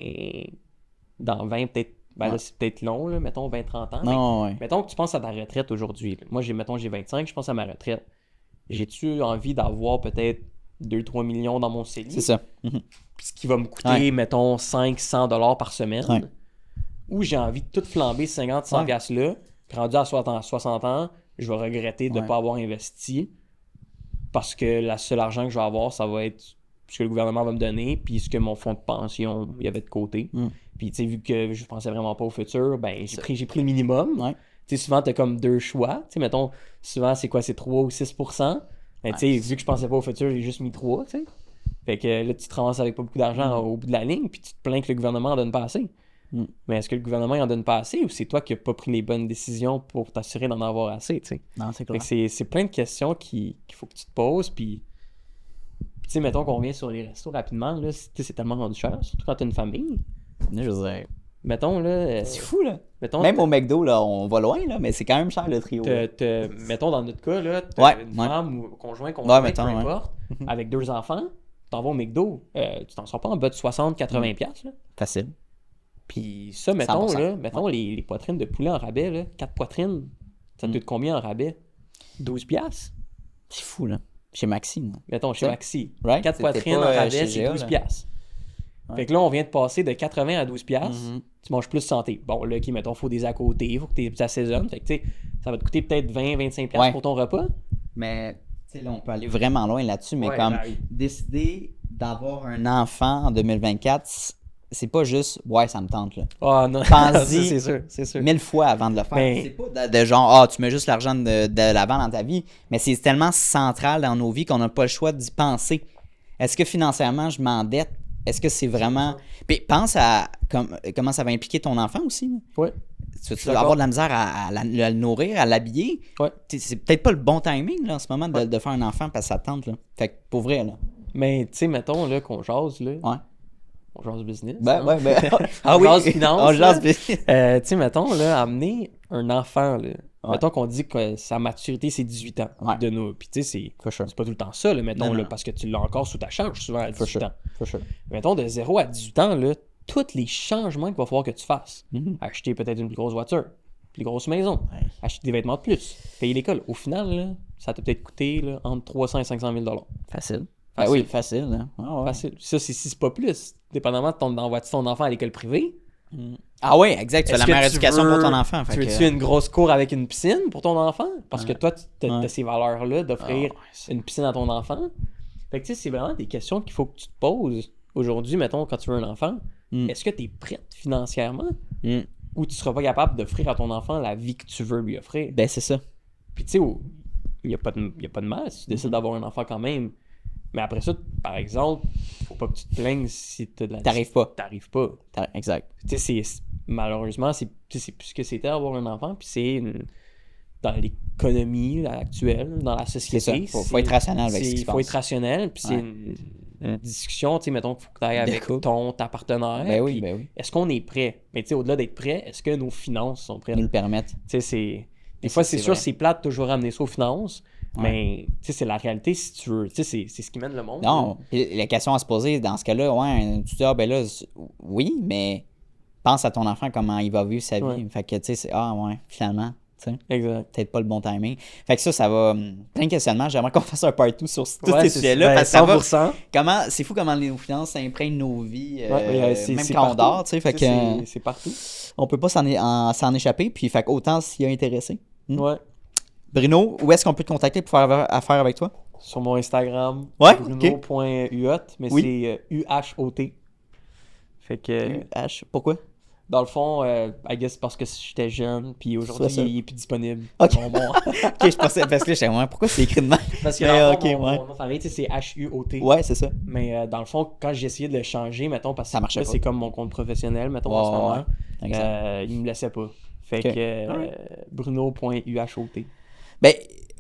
dans 20, peut-être, ben là, Ouais. c'est peut-être long, là, mettons 20-30 ans. Non, ouais. Mais mettons que tu penses à ta retraite aujourd'hui. Là. Moi, j'ai 25, je pense à ma retraite. J'ai-tu envie d'avoir peut-être 2-3 millions dans mon CELI? C'est ça. Mhm. Ce qui va me coûter, Ouais. mettons, 500$ par semaine. Ouais. Ou j'ai envie de tout flamber 50-100$ Ouais. piastres là, puis rendu à 60 ans, je vais regretter de ne Ouais. pas avoir investi parce que le seul argent que je vais avoir, ça va être ce que le gouvernement va me donner, puis ce que mon fonds de pension il y avait de côté. Mm. Puis tu sais, vu que je pensais vraiment pas au futur, ben j'ai pris le minimum. Ouais. Tu sais, souvent, tu as comme deux choix. Tu sais, mettons, souvent, c'est quoi? C'est 3 ou 6%. Mais tu sais, Ouais. vu que je pensais pas au futur, j'ai juste mis 3, tu sais. Fait que là, tu te ramasses avec pas beaucoup d'argent au bout de la ligne, puis tu te plains que le gouvernement en donne pas assez. Mm. Mais est-ce que le gouvernement en donne pas assez ou c'est toi qui n'as pas pris les bonnes décisions pour t'assurer d'en avoir assez, tu sais? Non, c'est Fait clair. que c'est plein de questions qu'il faut que tu te poses, puis... Tu sais, mettons qu'on revient sur les restos rapidement, là, c'est tellement rendu cher, surtout quand t'as une famille. Je veux dire, Mettons, là... C'est fou, là. Mettons, Même au McDo, là, on va loin, là, mais c'est quand même cher, le trio. là. mettons, dans notre cas, là, t'as une femme ou conjoint, mettons, peu importe, avec 2 enfants, t'en vas au McDo, tu t'en sors pas en bas de 60-80$, là. Facile. Puis ça, mettons, 100%. là, mettons les poitrines de poulet en rabais, là, 4 poitrines, ça te coûte combien en rabais? 12$? C'est fou, là. Chez Maxi, là. Mettons, chez Maxi. Right? 4 C'était poitrines en pas, rabais, chez c'est GA, 12$. Ouais. Fait que là, on vient de passer de 80 à 12$. Tu manges plus santé. Bon, là, qui, mettons, faut des à côté, il faut que tu assaisonnes. Fait que, tu sais, ça va te coûter peut-être 20-25$ pour ton repas. Mais, tu sais, là, on peut aller vraiment loin là-dessus, mais Ouais, comme ben oui. décider d'avoir un enfant en 2024, c'est pas juste, ouais, ça me tente, là. Ah non, Pense-y c'est sûr. 1000 fois avant de le faire. Mais- C'est pas de genre, tu mets juste l'argent de l'avant dans ta vie, mais c'est tellement central dans nos vies qu'on n'a pas le choix d'y penser. Est-ce que financièrement, je m'endette? Est-ce que c'est vraiment... Puis pense à comment ça va impliquer ton enfant aussi. Là. Ouais. Tu suis vas d'accord. avoir de la misère à le nourrir, à l'habiller. Ouais. C'est peut-être pas le bon timing là, en ce moment de faire un enfant parce que ça tente. Là. Fait que pour vrai, là. Mais, tu sais, mettons, là, qu'on jase, là. Ouais. On jase business. Ben, hein? ouais, ben... On jase finance, On là. jase business. Tu sais, mettons, là, amener un enfant, là. Ouais. Mettons qu'on dit que sa maturité, c'est 18 ans. Ouais. De nous. Puis, tu sais, For sure. c'est pas tout le temps ça, là, mettons, Non, là, non. parce que tu l'as encore sous ta charge, souvent, à 18 ans. For sure. Mettons, de 0 à 18 ans, là, tous les changements qu'il va falloir que tu fasses. Mhm. Acheter peut-être une plus grosse voiture, une plus grosse maison, Ouais. acheter des vêtements de plus, payer l'école. Au final, là, ça t'a peut-être coûté là, entre 300 et 500 000 $. Facile. Facile. Ben oui, facile. Hein. Ah, ouais. Facile. Ça, si c'est pas plus, dépendamment de d'envoyer ton enfant à l'école privée. Ah oui, exact. Tu fais Est-ce la que meilleure tu éducation veux- pour ton enfant. Fait Tu que- veux-tu une grosse cour avec une piscine pour ton enfant? Parce que toi, tu Ouais. as ces valeurs-là d'offrir Ah, ouais, une piscine à ton enfant. Fait que tu sais, c'est vraiment des questions qu'il faut que tu te poses aujourd'hui, mettons, quand tu veux un enfant. Mm. Est-ce que tu es prête financièrement Mm. ou tu seras pas capable d'offrir à ton enfant la vie que tu veux lui offrir? Ben, c'est ça. Puis tu sais, il n'y a pas de mal si tu décides d'avoir un enfant quand même. Mais après ça, par exemple, faut pas que tu te plaignes si tu as de la... T'arrives pas. T'arrives pas. Exact. Tu sais, malheureusement, c'est plus ce que c'était avoir un enfant, puis dans l'économie là, actuelle, dans la société. C'est ça. Faut être rationnel avec ce qui se Il faut passe. être rationnel, puis c'est Ouais. une discussion, tu sais, mettons qu'il faut que tu ailles avec ta partenaire. Ben oui, puis ben oui. Est-ce qu'on est prêt? Mais tu sais, au-delà d'être prêt, est-ce que nos finances sont prêtes? Nous le permettre. Tu sais, c'est... Des ça, fois, c'est c'est sûr, vrai. c'est plate de toujours ramener ça aux finances, Ouais. mais tu sais, c'est la réalité si tu veux. Tu sais, c'est ce qui mène le monde. Non, puis la question à se poser dans ce cas-là, ouais, tu te dis, ah ben là, oui, mais pense à ton enfant, comment il va vivre sa vie. Ouais. Fait que, tu sais, c'est, ah ouais, finalement, tu sais, Exact. peut-être pas le bon timing. Fait que ça va, plein de questionnements. J'aimerais qu'on fasse un part-2 sur tous Ouais, ces c'est- sujets-là, ben, parce que ça va, 100%. c'est fou comment nos finances s'imprègnent nos vies, C'est même c'est quand on partout. dort, tu sais, fait Tu sais, que c'est partout. on peut pas s'en échapper, puis fait qu'autant s'y a intéressé. Ouais. Bruno, où est-ce qu'on peut te contacter pour faire affaire avec toi? Sur mon Instagram, Ouais, bruno.uot, mais Oui. c'est UHOT. Fait que, H, pourquoi? dans le fond, I guess parce que j'étais jeune, puis aujourd'hui, C'est ça. il est plus disponible. Ok. Bon. Ok, je pensais, parce que j'étais, ouais, pourquoi c'est écrit de même? Parce que Mais, dans le ok, fond, mon ouais. nom de famille, tu sais, c'est HUOT. Ouais, c'est ça. Mais dans le fond, quand j'ai essayé de le changer, mettons, parce que Ça marchait là, pas. c'est comme mon compte professionnel, mettons, Ouais, en ce moment, Exact. il me laissait pas. Fait Ok. que bruno.uHOT. Ben,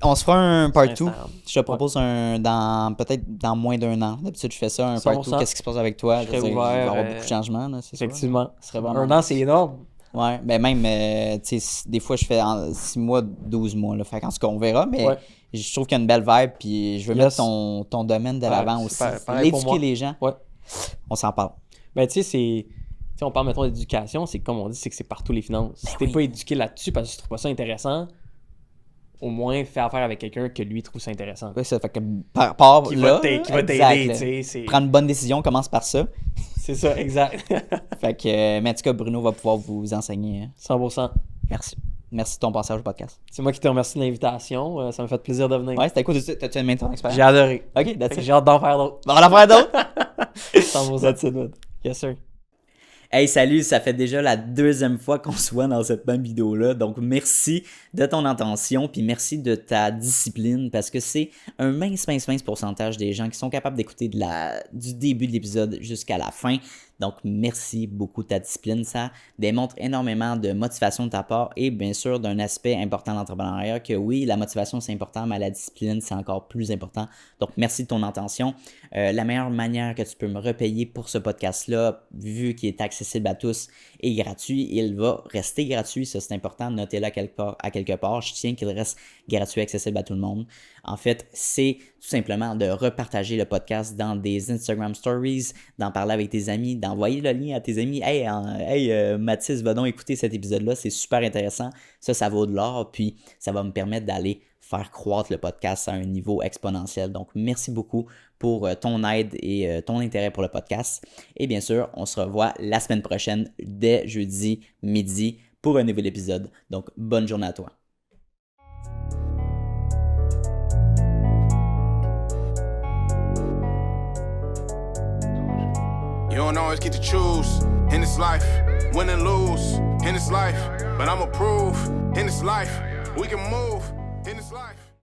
on se fera un part 2. Instagram. Je te propose peut-être dans moins d'un an. D'habitude, je fais ça, un part 2. 100%. Qu'est-ce qui se passe avec toi? Je serais veux dire, ouvert, il va y avoir beaucoup de changements, là, c'est sûr. Effectivement. Ce serait vraiment Un an, c'est énorme. Ouais, ben même, tu sais, des fois, je fais 6 mois, 12 mois. Là. Fait qu'en tout cas, on verra, mais Ouais. je trouve qu'il y a une belle vibe, puis je veux Yes. mettre ton domaine de l'avant aussi. pareil pour L'éduquer moi. les gens, Ouais. on s'en parle. Ben, tu sais, tu sais, on parle, mettons, d'éducation, c'est comme on dit, c'est que c'est partout les finances. Si t'es pas éduqué là-dessus parce que tu trouves pas ça intéressant, au moins, fais affaire avec quelqu'un que lui trouve ça intéressant. Ouais, ça fait que part Qui là, va t'aider, exact, tu là. sais. c'est- Prendre une bonne décision, commence par ça. C'est ça, exact. Fait que, mais en tout cas, Bruno va pouvoir vous enseigner. 100%. Merci. Merci de ton passage au podcast. C'est moi qui te remercie de l'invitation. Ça m'a fait plaisir de venir. Ouais, c'était cool. T'as-tu aimé ton expérience? J'ai adoré. Ok, Fait that's que it. J'ai hâte d'en faire d'autres. On va en faire d'autres? 100%. That's it, man. Yes, sir. Hey, salut, ça fait déjà la deuxième fois qu'on se voit dans cette même vidéo-là. Donc, merci de ton attention, puis merci de ta discipline, parce que c'est un mince pourcentage des gens qui sont capables d'écouter du début de l'épisode jusqu'à la fin. Donc, merci beaucoup de ta discipline. Ça démontre énormément de motivation de ta part et bien sûr d'un aspect important de l'entrepreneuriat que oui, la motivation c'est important, mais la discipline c'est encore plus important. Donc, merci de ton intention. La meilleure manière que tu peux me repayer pour ce podcast-là, vu qu'il est accessible à tous et gratuit, il va rester gratuit. Ça, c'est important. Notez-le à quelque part. Je tiens qu'il reste gratuit, accessible à tout le monde. En fait, c'est tout simplement de repartager le podcast dans des Instagram Stories, d'en parler avec tes amis, d'envoyer le lien à tes amis. Hey, Mathis, va donc écouter cet épisode-là, c'est super intéressant. Ça vaut de l'or, puis ça va me permettre d'aller faire croître le podcast à un niveau exponentiel. Donc, merci beaucoup pour ton aide et ton intérêt pour le podcast. Et bien sûr, on se revoit la semaine prochaine, dès jeudi midi, pour un nouvel épisode. Donc, bonne journée à toi. You don't always get to choose in this life, win and lose in this life. But I'ma prove in this life, we can move in this life.